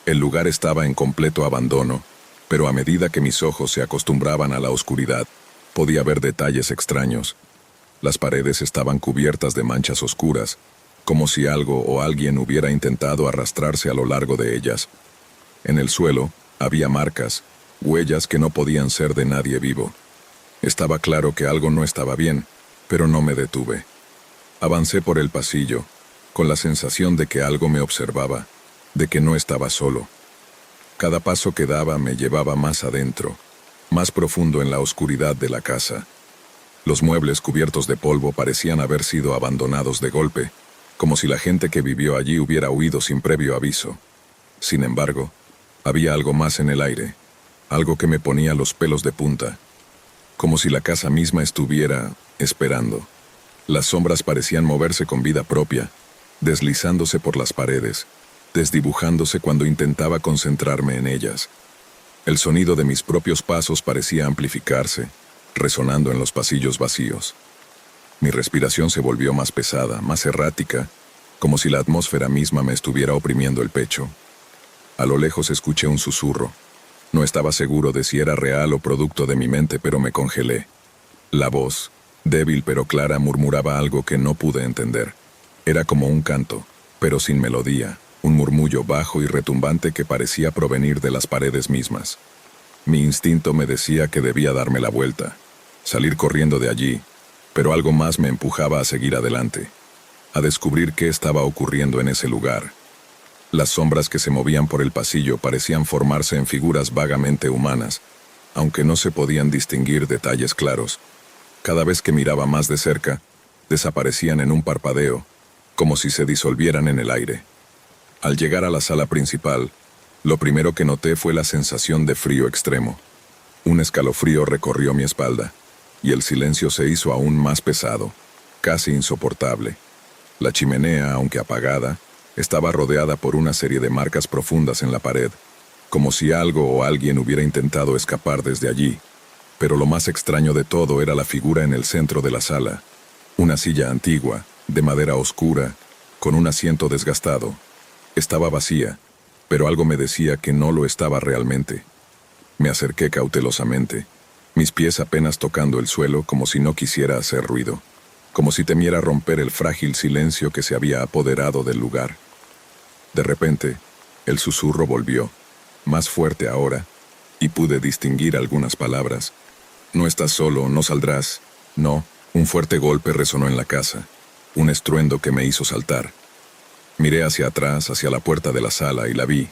El lugar estaba en completo abandono, pero a medida que mis ojos se acostumbraban a la oscuridad, podía ver detalles extraños. Las paredes estaban cubiertas de manchas oscuras, como si algo o alguien hubiera intentado arrastrarse a lo largo de ellas. En el suelo había marcas, huellas que no podían ser de nadie vivo. Estaba claro que algo no estaba bien, pero no me detuve. Avancé por el pasillo, con la sensación de que algo me observaba, de que no estaba solo. Cada paso que daba me llevaba más adentro, más profundo en la oscuridad de la casa. Los muebles cubiertos de polvo parecían haber sido abandonados de golpe, como si la gente que vivió allí hubiera huido sin previo aviso. Sin embargo, había algo más en el aire, algo que me ponía los pelos de punta, como si la casa misma estuviera esperando. Las sombras parecían moverse con vida propia, deslizándose por las paredes, desdibujándose cuando intentaba concentrarme en ellas. El sonido de mis propios pasos parecía amplificarse, resonando en los pasillos vacíos. Mi respiración se volvió más pesada, más errática, como si la atmósfera misma me estuviera oprimiendo el pecho. A lo lejos escuché un susurro. No estaba seguro de si era real o producto de mi mente, pero me congelé. La voz, débil pero clara, murmuraba algo que no pude entender. Era como un canto, pero sin melodía, un murmullo bajo y retumbante que parecía provenir de las paredes mismas. Mi instinto me decía que debía darme la vuelta, salir corriendo de allí, pero algo más me empujaba a seguir adelante, a descubrir qué estaba ocurriendo en ese lugar. Las sombras que se movían por el pasillo parecían formarse en figuras vagamente humanas, aunque no se podían distinguir detalles claros. Cada vez que miraba más de cerca, desaparecían en un parpadeo, como si se disolvieran en el aire. Al llegar a la sala principal, lo primero que noté fue la sensación de frío extremo. Un escalofrío recorrió mi espalda, y el silencio se hizo aún más pesado, casi insoportable. La chimenea, aunque apagada, estaba rodeada por una serie de marcas profundas en la pared, como si algo o alguien hubiera intentado escapar desde allí. Pero lo más extraño de todo era la figura en el centro de la sala. Una silla antigua, de madera oscura, con un asiento desgastado. Estaba vacía, pero algo me decía que no lo estaba realmente. Me acerqué cautelosamente, mis pies apenas tocando el suelo como si no quisiera hacer ruido, como si temiera romper el frágil silencio que se había apoderado del lugar. De repente, el susurro volvió, más fuerte ahora, y pude distinguir algunas palabras. No estás solo, no saldrás. No, un fuerte golpe resonó en la casa, un estruendo que me hizo saltar. Miré hacia atrás, hacia la puerta de la sala, y la vi.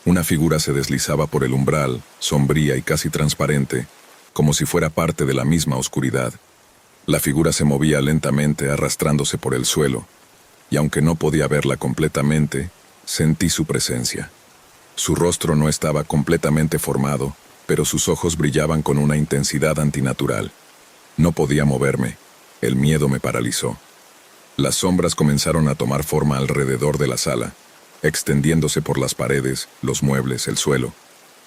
Una figura se deslizaba por el umbral, sombría y casi transparente, como si fuera parte de la misma oscuridad. La figura se movía lentamente, arrastrándose por el suelo, y aunque no podía verla completamente, sentí su presencia. Su rostro no estaba completamente formado, pero sus ojos brillaban con una intensidad antinatural. No podía moverme. El miedo me paralizó. Las sombras comenzaron a tomar forma alrededor de la sala, extendiéndose por las paredes, los muebles, el suelo.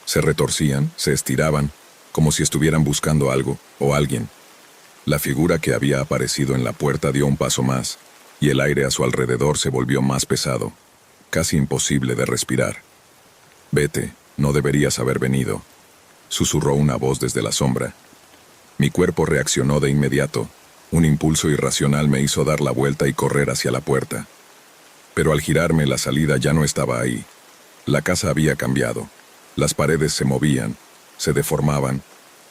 Se retorcían, se estiraban, como si estuvieran buscando algo o alguien. La figura que había aparecido en la puerta dio un paso más, y el aire a su alrededor se volvió más pesado, casi imposible de respirar. «Vete, no deberías haber venido», susurró una voz desde la sombra. Mi cuerpo reaccionó de inmediato. Un impulso irracional me hizo dar la vuelta y correr hacia la puerta. Pero al girarme, la salida ya no estaba ahí. La casa había cambiado. Las paredes se movían, se deformaban,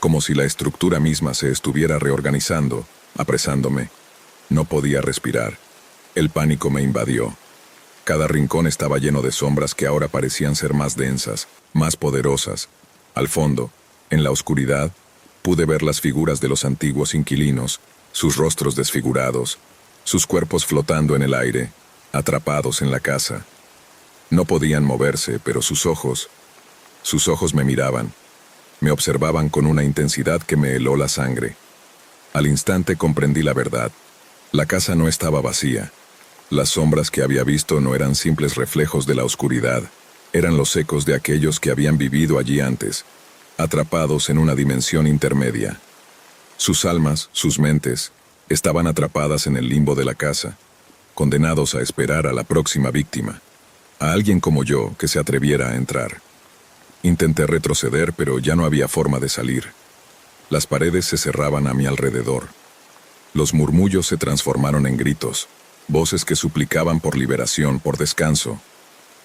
como si la estructura misma se estuviera reorganizando, apresándome. No podía respirar. El pánico me invadió. Cada rincón estaba lleno de sombras que ahora parecían ser más densas, más poderosas. Al fondo, en la oscuridad, pude ver las figuras de los antiguos inquilinos, sus rostros desfigurados, sus cuerpos flotando en el aire, atrapados en la casa. No podían moverse, pero sus ojos me miraban, me observaban con una intensidad que me heló la sangre. Al instante comprendí la verdad. La casa no estaba vacía. Las sombras que había visto no eran simples reflejos de la oscuridad, eran los ecos de aquellos que habían vivido allí antes, atrapados en una dimensión intermedia. Sus almas, sus mentes, estaban atrapadas en el limbo de la casa, condenados a esperar a la próxima víctima, a alguien como yo que se atreviera a entrar. Intenté retroceder, pero ya no había forma de salir. Las paredes se cerraban a mi alrededor. Los murmullos se transformaron en gritos, voces que suplicaban por liberación, por descanso,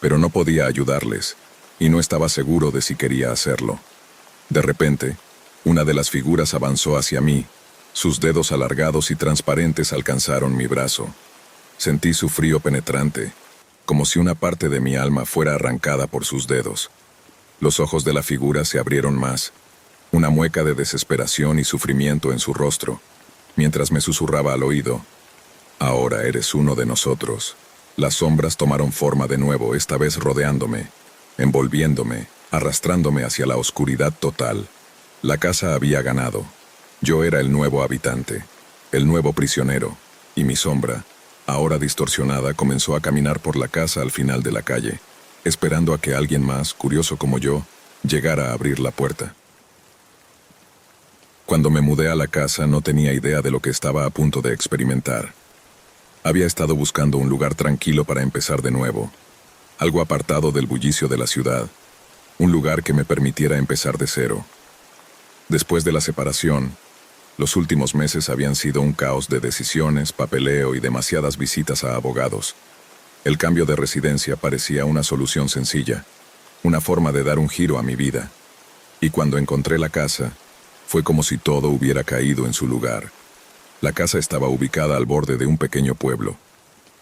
pero no podía ayudarles, y no estaba seguro de si quería hacerlo. De repente, una de las figuras avanzó hacia mí. Sus dedos alargados y transparentes alcanzaron mi brazo. Sentí su frío penetrante, como si una parte de mi alma fuera arrancada por sus dedos. Los ojos de la figura se abrieron más, una mueca de desesperación y sufrimiento en su rostro, mientras me susurraba al oído: «Ahora eres uno de nosotros». Las sombras tomaron forma de nuevo, esta vez rodeándome, envolviéndome, arrastrándome hacia la oscuridad total. La casa había ganado. Yo era el nuevo habitante, el nuevo prisionero, y mi sombra, ahora distorsionada, comenzó a caminar por la casa al final de la calle, esperando a que alguien más, curioso como yo, llegara a abrir la puerta. Cuando me mudé a la casa no tenía idea de lo que estaba a punto de experimentar. Había estado buscando un lugar tranquilo para empezar de nuevo, algo apartado del bullicio de la ciudad, un lugar que me permitiera empezar de cero. Después de la separación, los últimos meses habían sido un caos de decisiones, papeleo y demasiadas visitas a abogados. El cambio de residencia parecía una solución sencilla, una forma de dar un giro a mi vida. Y cuando encontré la casa, fue como si todo hubiera caído en su lugar. La casa estaba ubicada al borde de un pequeño pueblo.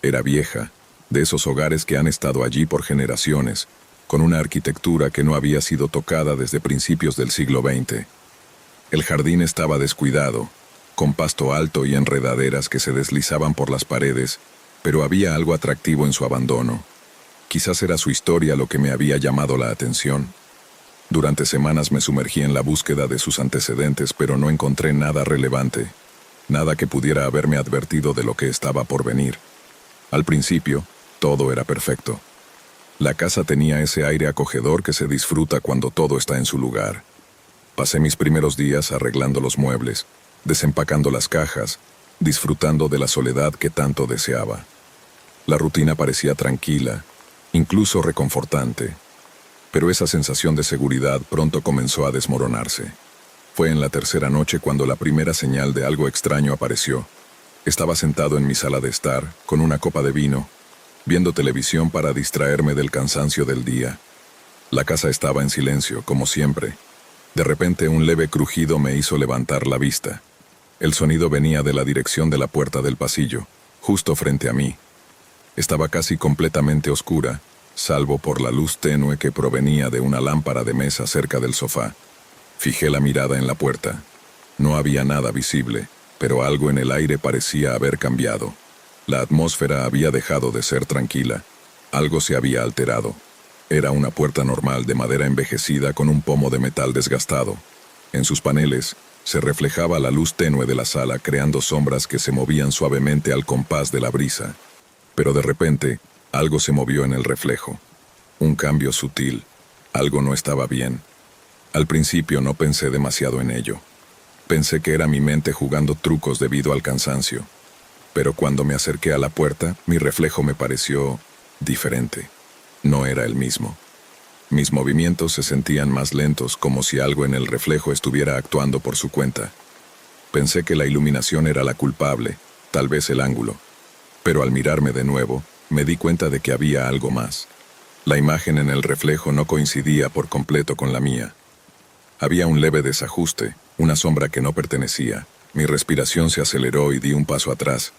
Era vieja, de esos hogares que han estado allí por generaciones, con una arquitectura que no había sido tocada desde principios del siglo XX. El jardín estaba descuidado, con pasto alto y enredaderas que se deslizaban por las paredes, pero había algo atractivo en su abandono. Quizás era su historia lo que me había llamado la atención. Durante semanas me sumergí en la búsqueda de sus antecedentes, pero no encontré nada relevante, nada que pudiera haberme advertido de lo que estaba por venir. Al principio, todo era perfecto. La casa tenía ese aire acogedor que se disfruta cuando todo está en su lugar. Pasé mis primeros días arreglando los muebles, desempacando las cajas, disfrutando de la soledad que tanto deseaba. La rutina parecía tranquila, incluso reconfortante, pero esa sensación de seguridad pronto comenzó a desmoronarse. Fue en la tercera noche cuando la primera señal de algo extraño apareció. Estaba sentado en mi sala de estar, con una copa de vino, viendo televisión para distraerme del cansancio del día. La casa estaba en silencio, como siempre. De repente un leve crujido me hizo levantar la vista. El sonido venía de la dirección de la puerta del pasillo, justo frente a mí. Estaba casi completamente oscura, salvo por la luz tenue que provenía de una lámpara de mesa cerca del sofá. Fijé la mirada en la puerta. No había nada visible, pero algo en el aire parecía haber cambiado. La atmósfera había dejado de ser tranquila. Algo se había alterado. Era una puerta normal de madera envejecida con un pomo de metal desgastado. En sus paneles se reflejaba la luz tenue de la sala, creando sombras que se movían suavemente al compás de la brisa. Pero de repente, algo se movió en el reflejo. Un cambio sutil. Algo no estaba bien. Al principio no pensé demasiado en ello. Pensé que era mi mente jugando trucos debido al cansancio. Pero cuando me acerqué a la puerta, mi reflejo me pareció diferente. No era el mismo. Mis movimientos se sentían más lentos, como si algo en el reflejo estuviera actuando por su cuenta. Pensé que la iluminación era la culpable, tal vez el ángulo. Pero al mirarme de nuevo, me di cuenta de que había algo más. La imagen en el reflejo no coincidía por completo con la mía. Había un leve desajuste, una sombra que no pertenecía. Mi respiración se aceleró y di un paso atrás.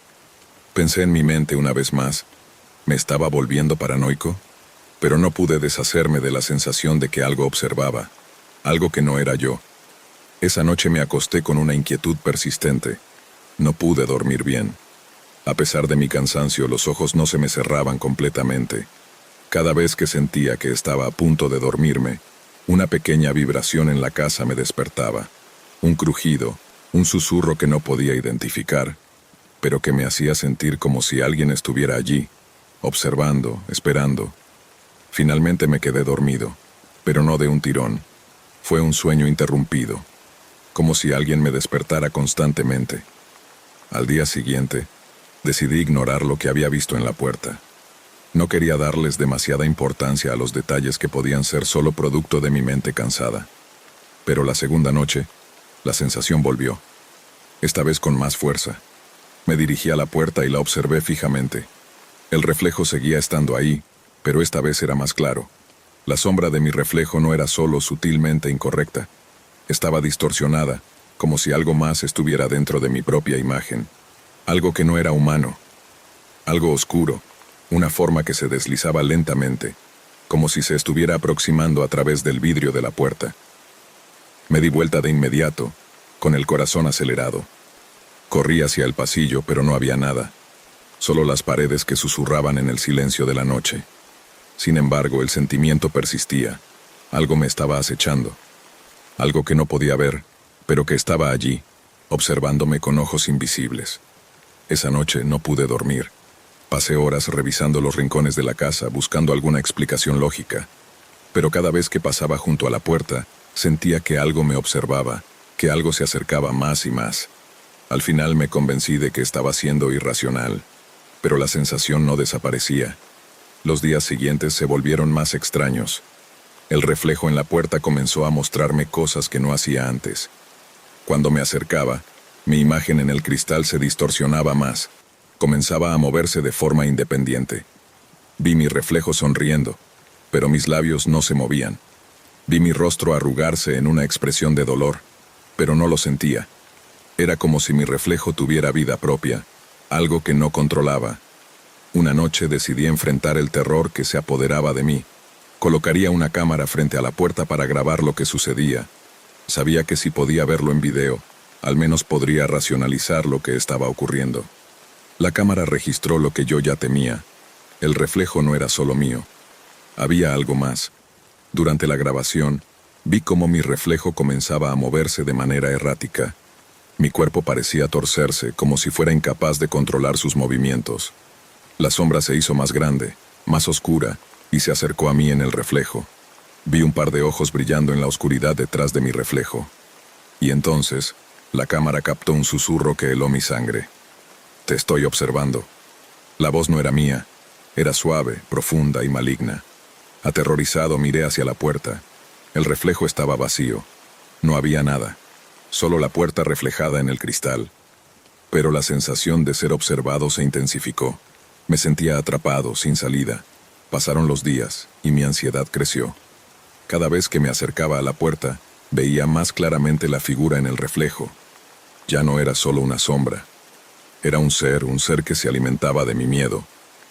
Pensé en mi mente una vez más. ¿Me estaba volviendo paranoico? Pero no pude deshacerme de la sensación de que algo observaba, algo que no era yo. Esa noche me acosté con una inquietud persistente. No pude dormir bien. A pesar de mi cansancio, los ojos no se me cerraban completamente. Cada vez que sentía que estaba a punto de dormirme, una pequeña vibración en la casa me despertaba. Un crujido, un susurro que no podía identificar, pero que me hacía sentir como si alguien estuviera allí, observando, esperando. Finalmente me quedé dormido, pero no de un tirón. Fue un sueño interrumpido, como si alguien me despertara constantemente. Al día siguiente, decidí ignorar lo que había visto en la puerta. No quería darles demasiada importancia a los detalles que podían ser solo producto de mi mente cansada. Pero la segunda noche, la sensación volvió, esta vez con más fuerza. Me dirigí a la puerta y la observé fijamente. El reflejo seguía estando ahí, pero esta vez era más claro. La sombra de mi reflejo no era solo sutilmente incorrecta. Estaba distorsionada, como si algo más estuviera dentro de mi propia imagen. Algo que no era humano. Algo oscuro, una forma que se deslizaba lentamente, como si se estuviera aproximando a través del vidrio de la puerta. Me di vuelta de inmediato, con el corazón acelerado. Corrí hacia el pasillo, pero no había nada. Solo las paredes que susurraban en el silencio de la noche. Sin embargo, el sentimiento persistía. Algo me estaba acechando. Algo que no podía ver, pero que estaba allí, observándome con ojos invisibles. Esa noche no pude dormir. Pasé horas revisando los rincones de la casa, buscando alguna explicación lógica. Pero cada vez que pasaba junto a la puerta, sentía que algo me observaba, que algo se acercaba más y más. Al final me convencí de que estaba siendo irracional, pero la sensación no desaparecía. Los días siguientes se volvieron más extraños. El reflejo en la puerta comenzó a mostrarme cosas que no hacía antes. Cuando me acercaba, mi imagen en el cristal se distorsionaba más. Comenzaba a moverse de forma independiente. Vi mi reflejo sonriendo, pero mis labios no se movían. Vi mi rostro arrugarse en una expresión de dolor, pero no lo sentía. Era como si mi reflejo tuviera vida propia, algo que no controlaba. Una noche decidí enfrentar el terror que se apoderaba de mí. Colocaría una cámara frente a la puerta para grabar lo que sucedía. Sabía que si podía verlo en video, al menos podría racionalizar lo que estaba ocurriendo. La cámara registró lo que yo ya temía. El reflejo no era solo mío. Había algo más. Durante la grabación, vi cómo mi reflejo comenzaba a moverse de manera errática. Mi cuerpo parecía torcerse, como si fuera incapaz de controlar sus movimientos. La sombra se hizo más grande, más oscura, y se acercó a mí en el reflejo. Vi un par de ojos brillando en la oscuridad detrás de mi reflejo. Y entonces, la cámara captó un susurro que heló mi sangre. Te estoy observando. La voz no era mía, era suave, profunda y maligna. Aterrorizado miré hacia la puerta. El reflejo estaba vacío. No había nada, solo la puerta reflejada en el cristal. Pero la sensación de ser observado se intensificó. Me sentía atrapado, sin salida. Pasaron los días, y mi ansiedad creció. Cada vez que me acercaba a la puerta, veía más claramente la figura en el reflejo. Ya no era solo una sombra. Era un ser que se alimentaba de mi miedo,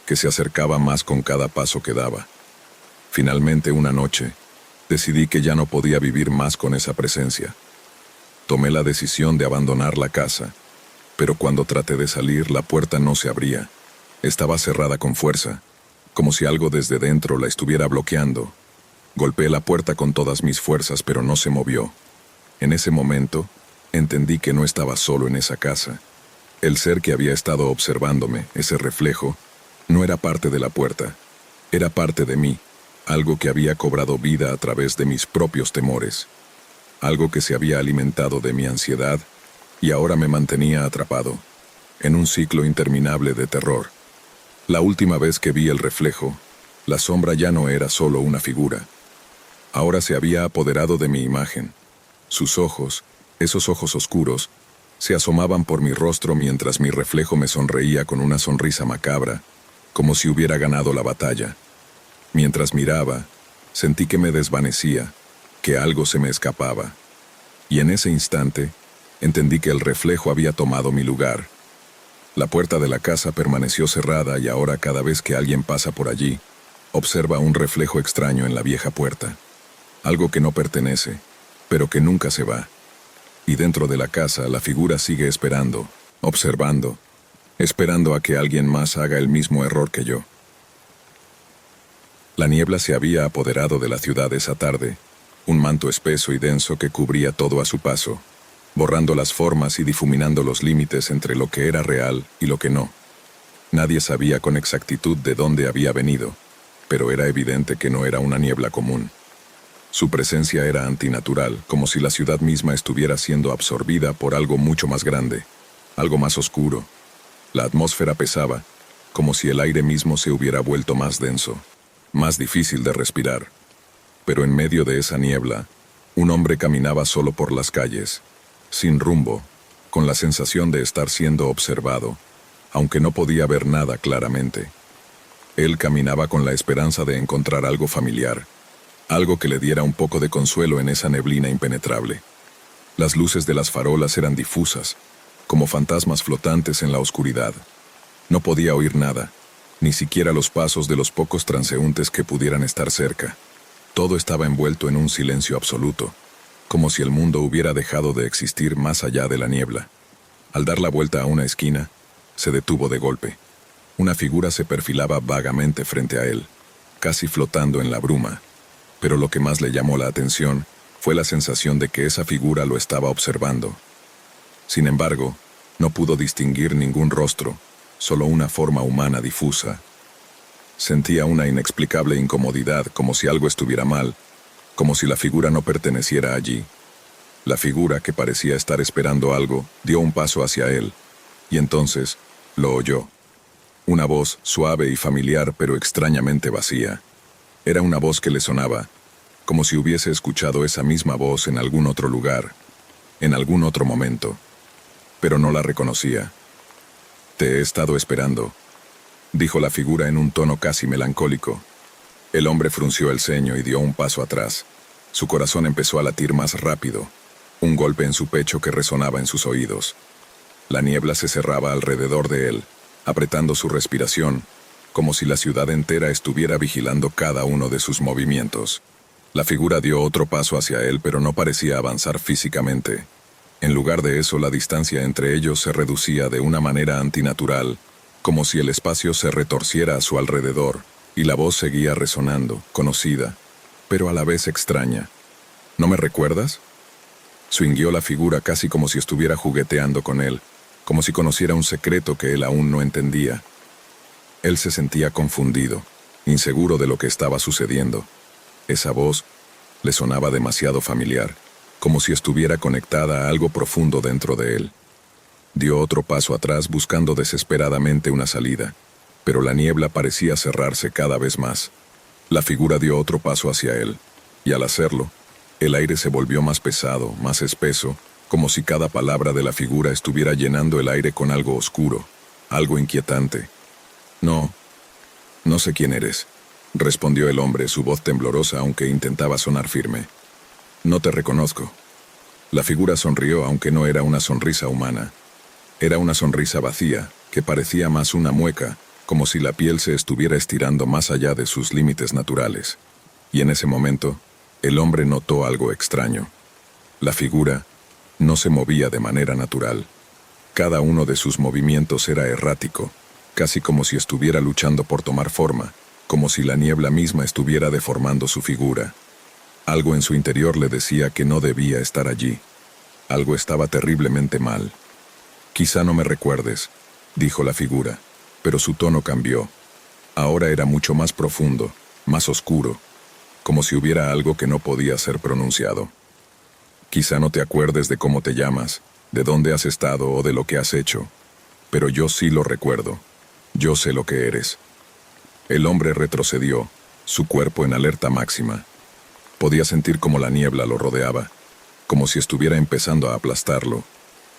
que se acercaba más con cada paso que daba. Finalmente, una noche, decidí que ya no podía vivir más con esa presencia. Tomé la decisión de abandonar la casa, pero cuando traté de salir, la puerta no se abría. Estaba cerrada con fuerza, como si algo desde dentro la estuviera bloqueando. Golpeé la puerta con todas mis fuerzas, pero no se movió. En ese momento, entendí que no estaba solo en esa casa. El ser que había estado observándome, ese reflejo, no era parte de la puerta. Era parte de mí, algo que había cobrado vida a través de mis propios temores. Algo que se había alimentado de mi ansiedad y ahora me mantenía atrapado, en un ciclo interminable de terror. La última vez que vi el reflejo, la sombra ya no era solo una figura. Ahora se había apoderado de mi imagen. Sus ojos, esos ojos oscuros, se asomaban por mi rostro mientras mi reflejo me sonreía con una sonrisa macabra, como si hubiera ganado la batalla. Mientras miraba, sentí que me desvanecía, que algo se me escapaba. Y en ese instante, entendí que el reflejo había tomado mi lugar. La puerta de la casa permaneció cerrada y ahora cada vez que alguien pasa por allí, observa un reflejo extraño en la vieja puerta. Algo que no pertenece, pero que nunca se va. Y dentro de la casa la figura sigue esperando, observando, esperando a que alguien más haga el mismo error que yo. La niebla se había apoderado de la ciudad esa tarde, un manto espeso y denso que cubría todo a su paso, borrando las formas y difuminando los límites entre lo que era real y lo que no. Nadie sabía con exactitud de dónde había venido, pero era evidente que no era una niebla común. Su presencia era antinatural, como si la ciudad misma estuviera siendo absorbida por algo mucho más grande, algo más oscuro. La atmósfera pesaba, como si el aire mismo se hubiera vuelto más denso, más difícil de respirar. Pero en medio de esa niebla, un hombre caminaba solo por las calles, sin rumbo, con la sensación de estar siendo observado, aunque no podía ver nada claramente. Él caminaba con la esperanza de encontrar algo familiar, algo que le diera un poco de consuelo en esa neblina impenetrable. Las luces de las farolas eran difusas, como fantasmas flotantes en la oscuridad. No podía oír nada, ni siquiera los pasos de los pocos transeúntes que pudieran estar cerca. Todo estaba envuelto en un silencio absoluto, como si el mundo hubiera dejado de existir más allá de la niebla. Al dar la vuelta a una esquina, se detuvo de golpe. Una figura se perfilaba vagamente frente a él, casi flotando en la bruma. Pero lo que más le llamó la atención fue la sensación de que esa figura lo estaba observando. Sin embargo, no pudo distinguir ningún rostro, solo una forma humana difusa. Sentía una inexplicable incomodidad, como si algo estuviera mal, como si la figura no perteneciera allí. La figura, que parecía estar esperando algo, dio un paso hacia él, y entonces lo oyó. Una voz suave y familiar, pero extrañamente vacía. Era una voz que le sonaba, como si hubiese escuchado esa misma voz en algún otro lugar, en algún otro momento. Pero no la reconocía. «Te he estado esperando», dijo la figura en un tono casi melancólico. El hombre frunció el ceño y dio un paso atrás. Su corazón empezó a latir más rápido, un golpe en su pecho que resonaba en sus oídos. La niebla se cerraba alrededor de él, apretando su respiración, como si la ciudad entera estuviera vigilando cada uno de sus movimientos. La figura dio otro paso hacia él, pero no parecía avanzar físicamente. En lugar de eso, la distancia entre ellos se reducía de una manera antinatural, como si el espacio se retorciera a su alrededor, y la voz seguía resonando, conocida, pero a la vez extraña. «¿No me recuerdas?», swingueó la figura casi como si estuviera jugueteando con él, como si conociera un secreto que él aún no entendía. Él se sentía confundido, inseguro de lo que estaba sucediendo. Esa voz le sonaba demasiado familiar, como si estuviera conectada a algo profundo dentro de él. Dio otro paso atrás buscando desesperadamente una salida, pero la niebla parecía cerrarse cada vez más. La figura dio otro paso hacia él, y al hacerlo, el aire se volvió más pesado, más espeso, como si cada palabra de la figura estuviera llenando el aire con algo oscuro, algo inquietante. No sé quién eres, respondió el hombre, su voz temblorosa aunque intentaba sonar firme. No te reconozco. La figura sonrió aunque no era una sonrisa humana. Era una sonrisa vacía, que parecía más una mueca, como si la piel se estuviera estirando más allá de sus límites naturales. Y en ese momento, el hombre notó algo extraño. La figura no se movía de manera natural. Cada uno de sus movimientos era errático, casi como si estuviera luchando por tomar forma, como si la niebla misma estuviera deformando su figura. Algo en su interior le decía que no debía estar allí. Algo estaba terriblemente mal. Quizá no me recuerdes, dijo la figura, pero su tono cambió. Ahora era mucho más profundo, más oscuro, como si hubiera algo que no podía ser pronunciado. Quizá no te acuerdes de cómo te llamas, de dónde has estado o de lo que has hecho, pero yo sí lo recuerdo. Yo sé lo que eres. El hombre retrocedió, su cuerpo en alerta máxima. Podía sentir cómo la niebla lo rodeaba, como si estuviera empezando a aplastarlo,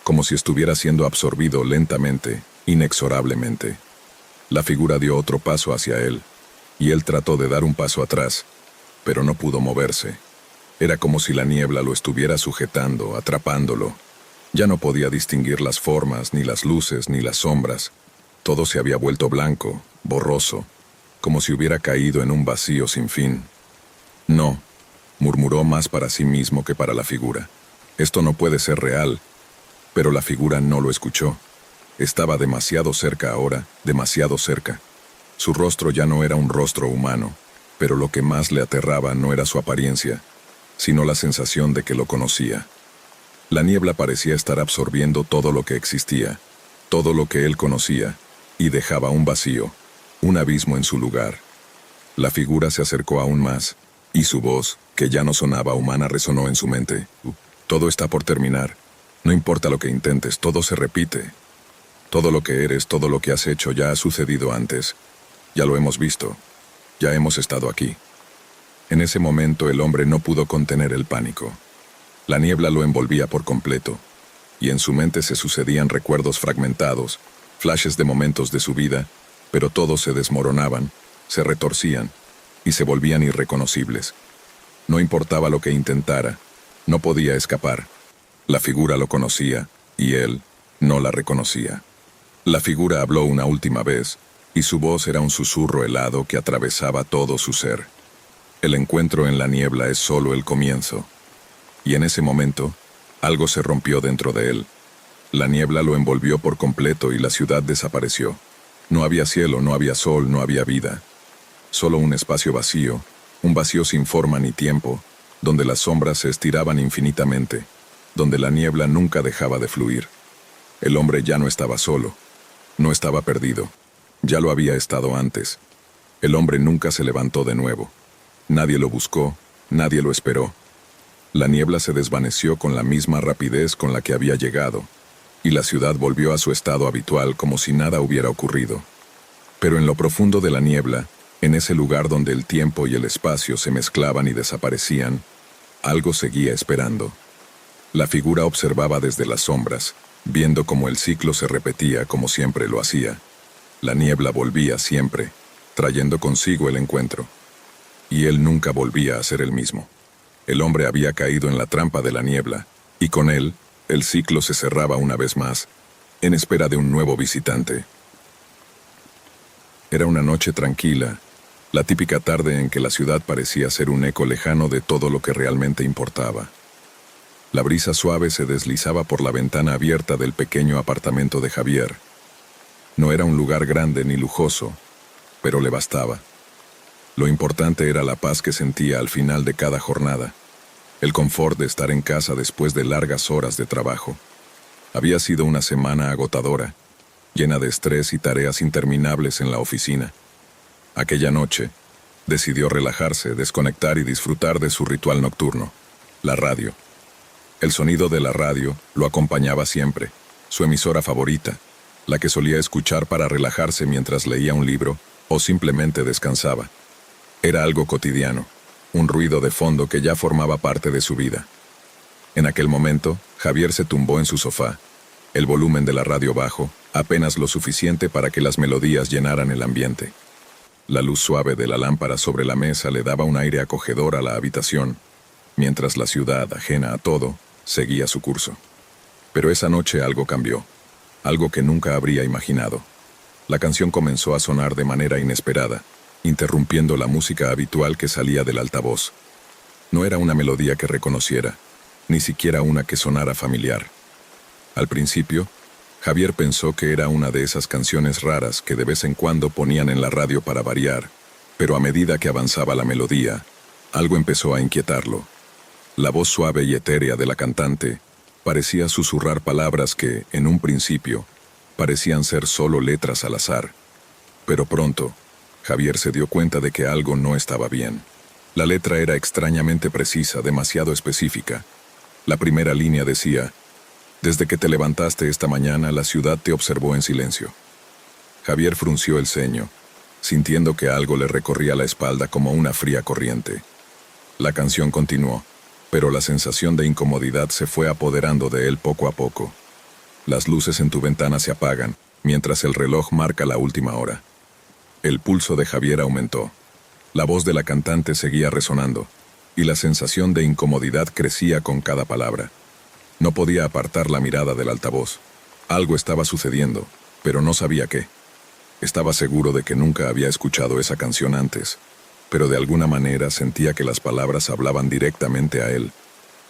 como si estuviera siendo absorbido lentamente, inexorablemente. La figura dio otro paso hacia él, y él trató de dar un paso atrás, pero no pudo moverse. Era como si la niebla lo estuviera sujetando, atrapándolo. Ya no podía distinguir las formas, ni las luces, ni las sombras. Todo se había vuelto blanco, borroso, como si hubiera caído en un vacío sin fin. No, murmuró más para sí mismo que para la figura. Esto no puede ser real. Pero la figura no lo escuchó. Estaba demasiado cerca ahora, demasiado cerca. Su rostro ya no era un rostro humano, pero lo que más le aterraba no era su apariencia, sino la sensación de que lo conocía. La niebla parecía estar absorbiendo todo lo que existía, todo lo que él conocía, y dejaba un vacío, un abismo en su lugar. La figura se acercó aún más, y su voz, que ya no sonaba humana, resonó en su mente. Todo está por terminar. No importa lo que intentes, todo se repite. Todo lo que eres, todo lo que has hecho ya ha sucedido antes. Ya lo hemos visto. Ya hemos estado aquí. En ese momento el hombre no pudo contener el pánico. La niebla lo envolvía por completo, y en su mente se sucedían recuerdos fragmentados, flashes de momentos de su vida, pero todos se desmoronaban, se retorcían, y se volvían irreconocibles. No importaba lo que intentara, no podía escapar. La figura lo conocía, y él no la reconocía. La figura habló una última vez, y su voz era un susurro helado que atravesaba todo su ser. El encuentro en la niebla es solo el comienzo. Y en ese momento, algo se rompió dentro de él. La niebla lo envolvió por completo y la ciudad desapareció. No había cielo, no había sol, no había vida. Solo un espacio vacío, un vacío sin forma ni tiempo, donde las sombras se estiraban infinitamente, donde la niebla nunca dejaba de fluir. El hombre ya no estaba solo, no estaba perdido, ya lo había estado antes. El hombre nunca se levantó de nuevo. Nadie lo buscó, nadie lo esperó. La niebla se desvaneció con la misma rapidez con la que había llegado, y la ciudad volvió a su estado habitual como si nada hubiera ocurrido. Pero en lo profundo de la niebla, en ese lugar donde el tiempo y el espacio se mezclaban y desaparecían, algo seguía esperando. La figura observaba desde las sombras, viendo cómo el ciclo se repetía como siempre lo hacía. La niebla volvía siempre, trayendo consigo el encuentro. Y él nunca volvía a ser el mismo. El hombre había caído en la trampa de la niebla, y con él, el ciclo se cerraba una vez más, en espera de un nuevo visitante. Era una noche tranquila, la típica tarde en que la ciudad parecía ser un eco lejano de todo lo que realmente importaba. La brisa suave se deslizaba por la ventana abierta del pequeño apartamento de Javier. No era un lugar grande ni lujoso, pero le bastaba. Lo importante era la paz que sentía al final de cada jornada, el confort de estar en casa después de largas horas de trabajo. Había sido una semana agotadora, llena de estrés y tareas interminables en la oficina. Aquella noche, decidió relajarse, desconectar y disfrutar de su ritual nocturno, la radio. El sonido de la radio lo acompañaba siempre, su emisora favorita, la que solía escuchar para relajarse mientras leía un libro o simplemente descansaba. Era algo cotidiano, un ruido de fondo que ya formaba parte de su vida. En aquel momento, Javier se tumbó en su sofá, el volumen de la radio bajo, apenas lo suficiente para que las melodías llenaran el ambiente. La luz suave de la lámpara sobre la mesa le daba un aire acogedor a la habitación, mientras la ciudad, ajena a todo, seguía su curso. Pero esa noche algo cambió, algo que nunca habría imaginado. La canción comenzó a sonar de manera inesperada, interrumpiendo la música habitual que salía del altavoz. No era una melodía que reconociera, ni siquiera una que sonara familiar. Al principio, Javier pensó que era una de esas canciones raras que de vez en cuando ponían en la radio para variar, pero a medida que avanzaba la melodía, algo empezó a inquietarlo. La voz suave y etérea de la cantante parecía susurrar palabras que, en un principio, parecían ser solo letras al azar. Pero pronto, Javier se dio cuenta de que algo no estaba bien. La letra era extrañamente precisa, demasiado específica. La primera línea decía: «Desde que te levantaste esta mañana, la ciudad te observó en silencio». Javier frunció el ceño, sintiendo que algo le recorría la espalda como una fría corriente. La canción continuó, pero la sensación de incomodidad se fue apoderando de él poco a poco. Las luces en tu ventana se apagan, mientras el reloj marca la última hora. El pulso de Javier aumentó. La voz de la cantante seguía resonando, y la sensación de incomodidad crecía con cada palabra. No podía apartar la mirada del altavoz. Algo estaba sucediendo, pero no sabía qué. Estaba seguro de que nunca había escuchado esa canción antes, pero de alguna manera sentía que las palabras hablaban directamente a él,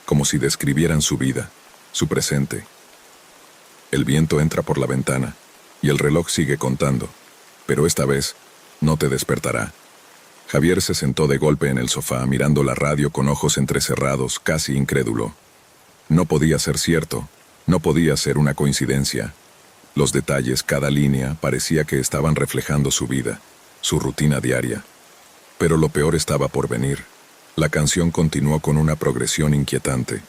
como si describieran su vida, su presente. El viento entra por la ventana, y el reloj sigue contando, pero esta vez no te despertará. Javier se sentó de golpe en el sofá mirando la radio con ojos entrecerrados, casi incrédulo. No podía ser cierto, no podía ser una coincidencia. Los detalles, cada línea, parecía que estaban reflejando su vida, su rutina diaria. Pero lo peor estaba por venir. La canción continuó con una progresión inquietante.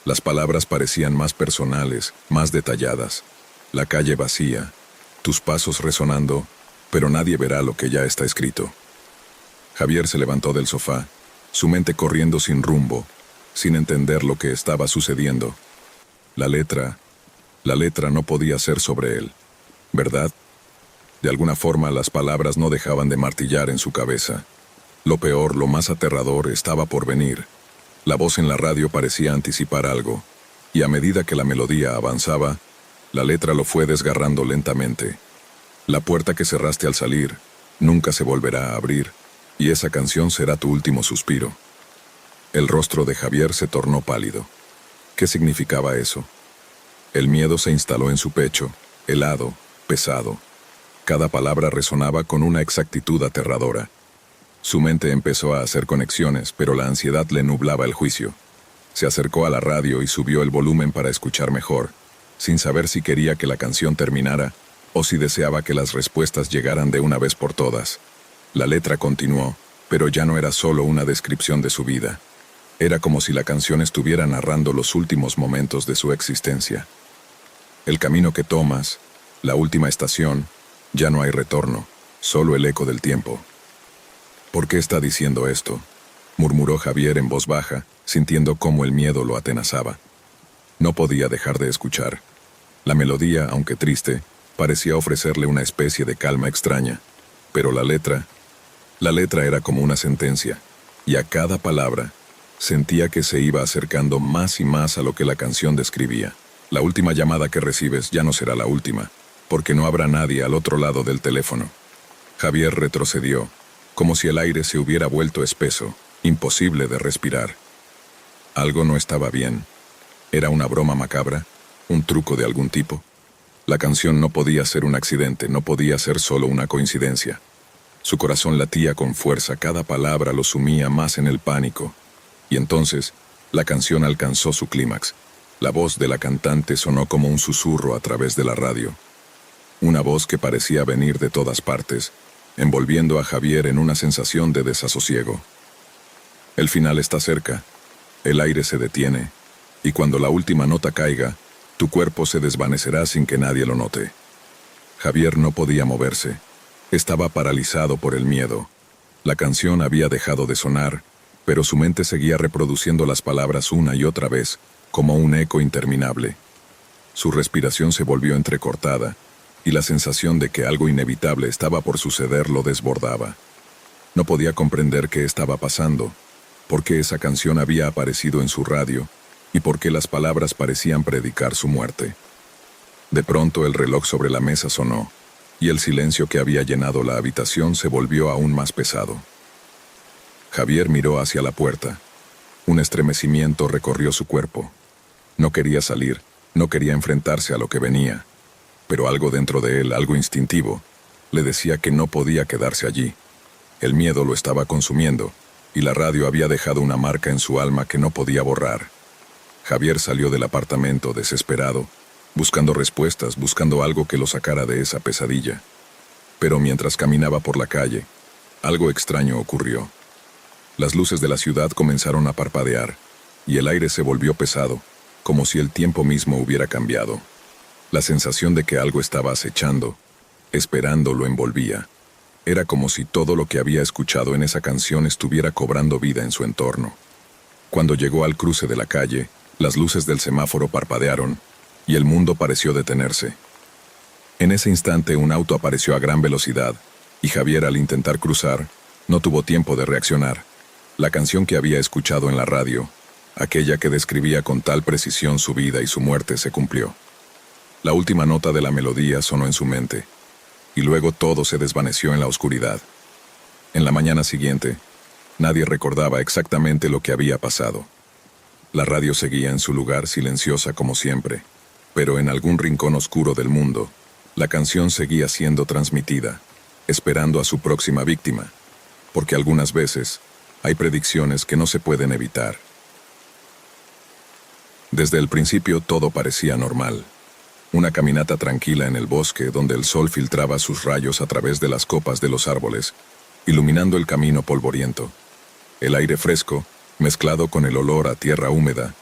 Las palabras parecían más personales, más detalladas. La calle vacía, tus pasos resonando, pero nadie verá lo que ya está escrito. Javier se levantó del sofá, su mente corriendo sin rumbo, sin entender lo que estaba sucediendo. La letra no podía ser sobre él, ¿verdad? De alguna forma las palabras no dejaban de martillar en su cabeza. Lo peor, lo más aterrador, estaba por venir. La voz en la radio parecía anticipar algo, y a medida que la melodía avanzaba, la letra lo fue desgarrando lentamente. La puerta que cerraste al salir nunca se volverá a abrir, y esa canción será tu último suspiro. El rostro de Javier se tornó pálido. ¿Qué significaba eso? El miedo se instaló en su pecho, helado, pesado. Cada palabra resonaba con una exactitud aterradora. Su mente empezó a hacer conexiones, pero la ansiedad le nublaba el juicio. Se acercó a la radio y subió el volumen para escuchar mejor, sin saber si quería que la canción terminara o si deseaba que las respuestas llegaran de una vez por todas. La letra continuó, pero ya no era solo una descripción de su vida. Era como si la canción estuviera narrando los últimos momentos de su existencia. El camino que tomas, la última estación, ya no hay retorno, solo el eco del tiempo. ¿Por qué está diciendo esto?, murmuró Javier en voz baja, sintiendo cómo el miedo lo atenazaba. No podía dejar de escuchar. La melodía, aunque triste, parecía ofrecerle una especie de calma extraña, pero la letra era como una sentencia, y a cada palabra sentía que se iba acercando más y más a lo que la canción describía. La última llamada que recibes ya no será la última, porque no habrá nadie al otro lado del teléfono. Javier retrocedió, como si el aire se hubiera vuelto espeso, imposible de respirar. Algo no estaba bien. ¿Era una broma macabra? ¿Un truco de algún tipo? La canción no podía ser un accidente, no podía ser solo una coincidencia. Su corazón latía con fuerza, cada palabra lo sumía más en el pánico. Y entonces, la canción alcanzó su clímax. La voz de la cantante sonó como un susurro a través de la radio. Una voz que parecía venir de todas partes, envolviendo a Javier en una sensación de desasosiego. El final está cerca, el aire se detiene, y cuando la última nota caiga, tu cuerpo se desvanecerá sin que nadie lo note. Javier no podía moverse, estaba paralizado por el miedo. La canción había dejado de sonar, pero su mente seguía reproduciendo las palabras una y otra vez, como un eco interminable. Su respiración se volvió entrecortada, y la sensación de que algo inevitable estaba por suceder lo desbordaba. No podía comprender qué estaba pasando, por qué esa canción había aparecido en su radio, y por qué las palabras parecían predicar su muerte. De pronto el reloj sobre la mesa sonó, y el silencio que había llenado la habitación se volvió aún más pesado. Javier miró hacia la puerta. Un estremecimiento recorrió su cuerpo. No quería salir, no quería enfrentarse a lo que venía, pero algo dentro de él, algo instintivo, le decía que no podía quedarse allí. El miedo lo estaba consumiendo, y la radio había dejado una marca en su alma que no podía borrar. Javier salió del apartamento desesperado, buscando respuestas, buscando algo que lo sacara de esa pesadilla. Pero mientras caminaba por la calle, algo extraño ocurrió. Las luces de la ciudad comenzaron a parpadear, y el aire se volvió pesado, como si el tiempo mismo hubiera cambiado. La sensación de que algo estaba acechando, esperando, lo envolvía. Era como si todo lo que había escuchado en esa canción estuviera cobrando vida en su entorno. Cuando llegó al cruce de la calle, las luces del semáforo parpadearon, y el mundo pareció detenerse. En ese instante un auto apareció a gran velocidad, y Javier, al intentar cruzar, no tuvo tiempo de reaccionar. La canción que había escuchado en la radio, aquella que describía con tal precisión su vida y su muerte, se cumplió. La última nota de la melodía sonó en su mente, y luego todo se desvaneció en la oscuridad. En la mañana siguiente, nadie recordaba exactamente lo que había pasado. La radio seguía en su lugar silenciosa como siempre, pero en algún rincón oscuro del mundo, la canción seguía siendo transmitida, esperando a su próxima víctima, porque algunas veces hay predicciones que no se pueden evitar. Desde el principio todo parecía normal. Una caminata tranquila en el bosque donde el sol filtraba sus rayos a través de las copas de los árboles, iluminando el camino polvoriento. El aire fresco, mezclado con el olor a tierra húmeda,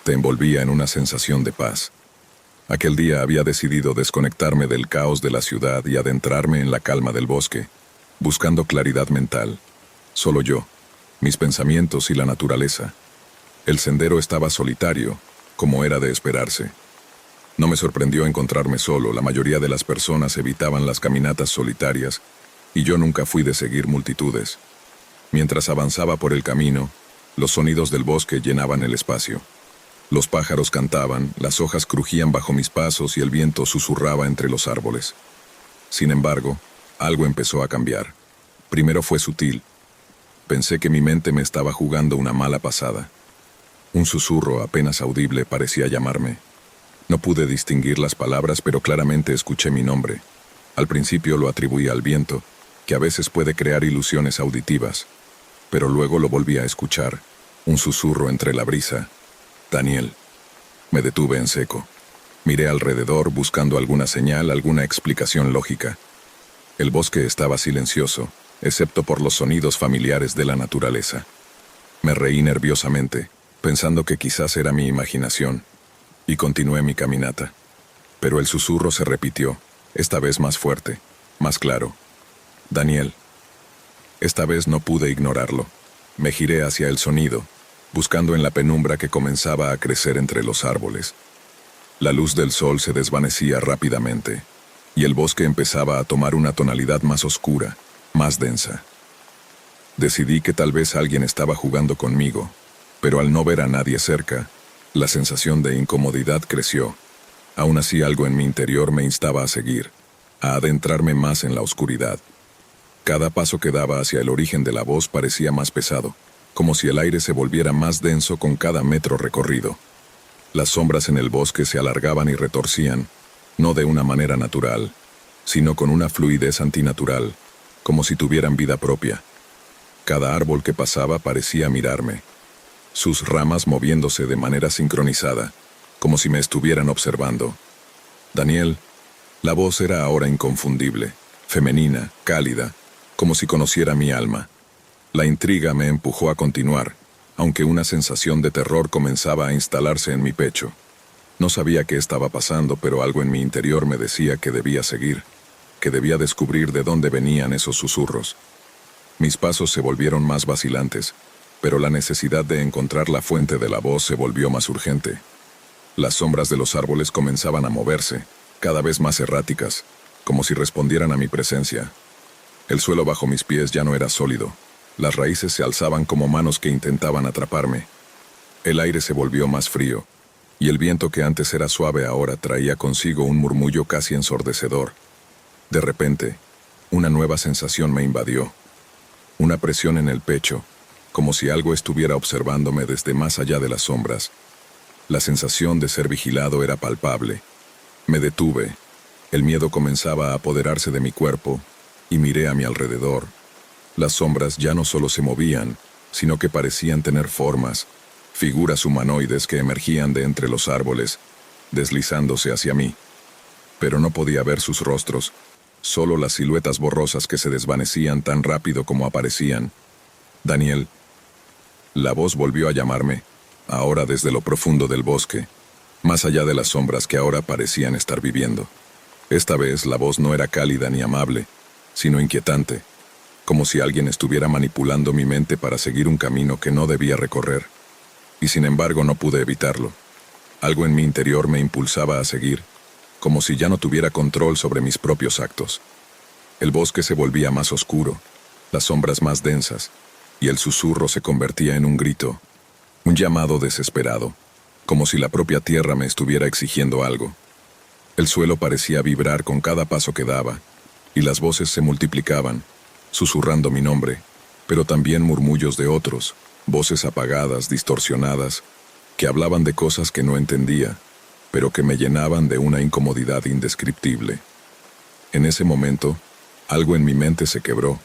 te envolvía en una sensación de paz. Aquel día había decidido desconectarme del caos de la ciudad y adentrarme en la calma del bosque, buscando claridad mental. Solo yo, mis pensamientos y la naturaleza. El sendero estaba solitario, como era de esperarse. No me sorprendió encontrarme solo, la mayoría de las personas evitaban las caminatas solitarias, y yo nunca fui de seguir multitudes. Mientras avanzaba por el camino, los sonidos del bosque llenaban el espacio. Los pájaros cantaban, las hojas crujían bajo mis pasos y el viento susurraba entre los árboles. Sin embargo, algo empezó a cambiar. Primero fue sutil. Pensé que mi mente me estaba jugando una mala pasada. Un susurro apenas audible parecía llamarme. No pude distinguir las palabras, pero claramente escuché mi nombre. Al principio lo atribuí al viento, que a veces puede crear ilusiones auditivas, pero luego lo volví a escuchar, un susurro entre la brisa. Daniel. Me detuve en seco. Miré alrededor buscando alguna señal, alguna explicación lógica. El bosque estaba silencioso, excepto por los sonidos familiares de la naturaleza. Me reí nerviosamente, pensando que quizás era mi imaginación, y continué mi caminata. Pero el susurro se repitió, esta vez más fuerte, más claro. Daniel. Esta vez no pude ignorarlo. Me giré hacia el sonido, buscando en la penumbra que comenzaba a crecer entre los árboles. La luz del sol se desvanecía rápidamente, y el bosque empezaba a tomar una tonalidad más oscura, más densa. Decidí que tal vez alguien estaba jugando conmigo, pero al no ver a nadie cerca, la sensación de incomodidad creció. Aún así, algo en mi interior me instaba a seguir, a adentrarme más en la oscuridad. Cada paso que daba hacia el origen de la voz parecía más pesado, como si el aire se volviera más denso con cada metro recorrido. Las sombras en el bosque se alargaban y retorcían, no de una manera natural, sino con una fluidez antinatural, como si tuvieran vida propia. Cada árbol que pasaba parecía mirarme, sus ramas moviéndose de manera sincronizada, como si me estuvieran observando. Daniel, La voz era ahora inconfundible, femenina, cálida, como si conociera mi alma. La intriga me empujó a continuar, aunque una sensación de terror comenzaba a instalarse en mi pecho. No sabía qué estaba pasando, pero algo en mi interior me decía que debía seguir, que debía descubrir de dónde venían esos susurros. Mis pasos se volvieron más vacilantes, pero la necesidad de encontrar la fuente de la voz se volvió más urgente. Las sombras de los árboles comenzaban a moverse, cada vez más erráticas, como si respondieran a mi presencia. El suelo bajo mis pies ya no era sólido. Las raíces se alzaban como manos que intentaban atraparme. El aire se volvió más frío, y el viento que antes era suave ahora traía consigo un murmullo casi ensordecedor. De repente, una nueva sensación me invadió. Una presión en el pecho, como si algo estuviera observándome desde más allá de las sombras. La sensación de ser vigilado era palpable. Me detuve. El miedo comenzaba a apoderarse de mi cuerpo, y miré a mi alrededor. Las sombras ya no solo se movían, sino que parecían tener formas, figuras humanoides que emergían de entre los árboles, deslizándose hacia mí. Pero no podía ver sus rostros, solo las siluetas borrosas que se desvanecían tan rápido como aparecían. Daniel. La voz volvió a llamarme, ahora desde lo profundo del bosque, más allá de las sombras que ahora parecían estar viviendo. Esta vez la voz no era cálida ni amable, sino inquietante, como si alguien estuviera manipulando mi mente para seguir un camino que no debía recorrer. Y sin embargo no pude evitarlo. Algo en mi interior me impulsaba a seguir, como si ya no tuviera control sobre mis propios actos. El bosque se volvía más oscuro, las sombras más densas, y el susurro se convertía en un grito, un llamado desesperado, como si la propia tierra me estuviera exigiendo algo. El suelo parecía vibrar con cada paso que daba, y las voces se multiplicaban, susurrando mi nombre, pero también murmullos de otros, voces apagadas, distorsionadas, que hablaban de cosas que no entendía, pero que me llenaban de una incomodidad indescriptible. En ese momento, algo en mi mente se quebró.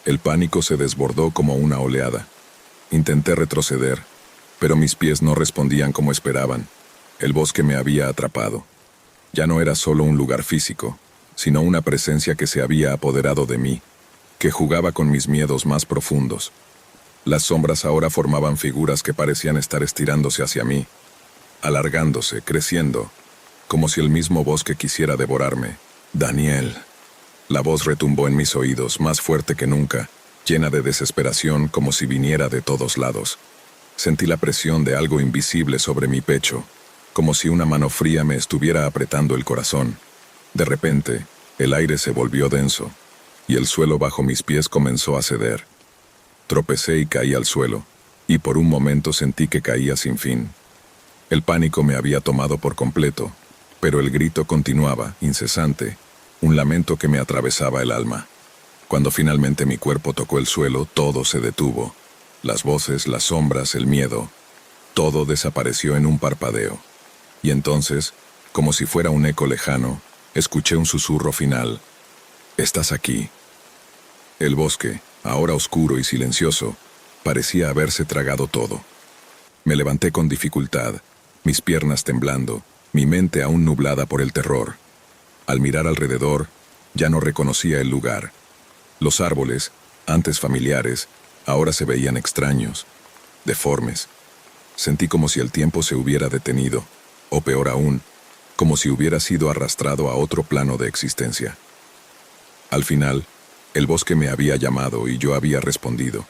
El pánico se desbordó como una oleada. Intenté retroceder, pero mis pies no respondían como esperaban. El bosque me había atrapado. Ya no era solo un lugar físico, sino una presencia que se había apoderado de mí, que jugaba con mis miedos más profundos. Las sombras ahora formaban figuras que parecían estar estirándose hacia mí, alargándose, creciendo, como si el mismo bosque quisiera devorarme. Daniel. La voz retumbó en mis oídos, más fuerte que nunca, llena de desesperación, como si viniera de todos lados. Sentí la presión de algo invisible sobre mi pecho, como si una mano fría me estuviera apretando el corazón. De repente, el aire se volvió denso, y el suelo bajo mis pies comenzó a ceder. Tropecé y caí al suelo, y por un momento sentí que caía sin fin. El pánico me había tomado por completo, pero el grito continuaba, incesante, un lamento que me atravesaba el alma. Cuando finalmente mi cuerpo tocó el suelo, todo se detuvo. Las voces, las sombras, el miedo, todo desapareció en un parpadeo. Y entonces, como si fuera un eco lejano, escuché un susurro final. «Estás aquí». El bosque, ahora oscuro y silencioso, parecía haberse tragado todo. Me levanté con dificultad, mis piernas temblando, mi mente aún nublada por el terror. Al mirar alrededor, ya no reconocía el lugar. Los árboles, antes familiares, ahora se veían extraños, deformes. Sentí como si el tiempo se hubiera detenido, o peor aún, como si hubiera sido arrastrado a otro plano de existencia. Al final, el bosque me había llamado y yo había respondido.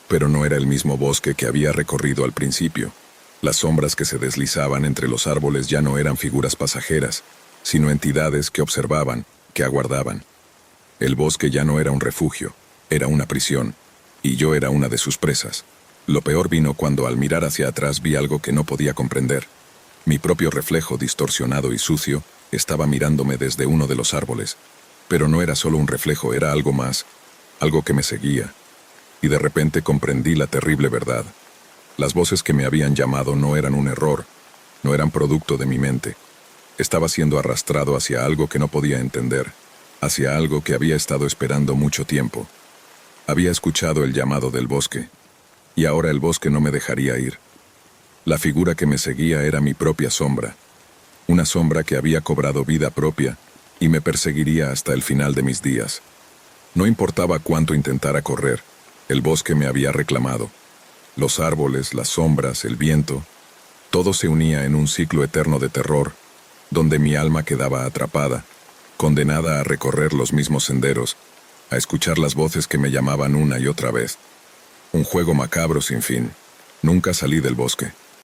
Pero no era el mismo bosque que había recorrido al principio. Las sombras que se deslizaban entre los árboles ya no eran figuras pasajeras, sino entidades que observaban, que aguardaban. El bosque ya no era un refugio, era una prisión, y yo era una de sus presas. Lo peor vino cuando al mirar hacia atrás vi algo que no podía comprender. Mi propio reflejo, distorsionado y sucio, estaba mirándome desde uno de los árboles. Pero no era solo un reflejo, era algo más, algo que me seguía. Y de repente comprendí la terrible verdad. Las voces que me habían llamado no eran un error, no eran producto de mi mente. Estaba siendo arrastrado hacia algo que no podía entender, hacia algo que había estado esperando mucho tiempo. Había escuchado el llamado del bosque, y ahora el bosque no me dejaría ir. La figura que me seguía era mi propia sombra, una sombra que había cobrado vida propia y me perseguiría hasta el final de mis días. No importaba cuánto intentara correr, el bosque me había reclamado. Los árboles, las sombras, el viento, todo se unía en un ciclo eterno de terror, donde mi alma quedaba atrapada, condenada a recorrer los mismos senderos, a escuchar las voces que me llamaban una y otra vez. Un juego macabro sin fin. Nunca salí del bosque.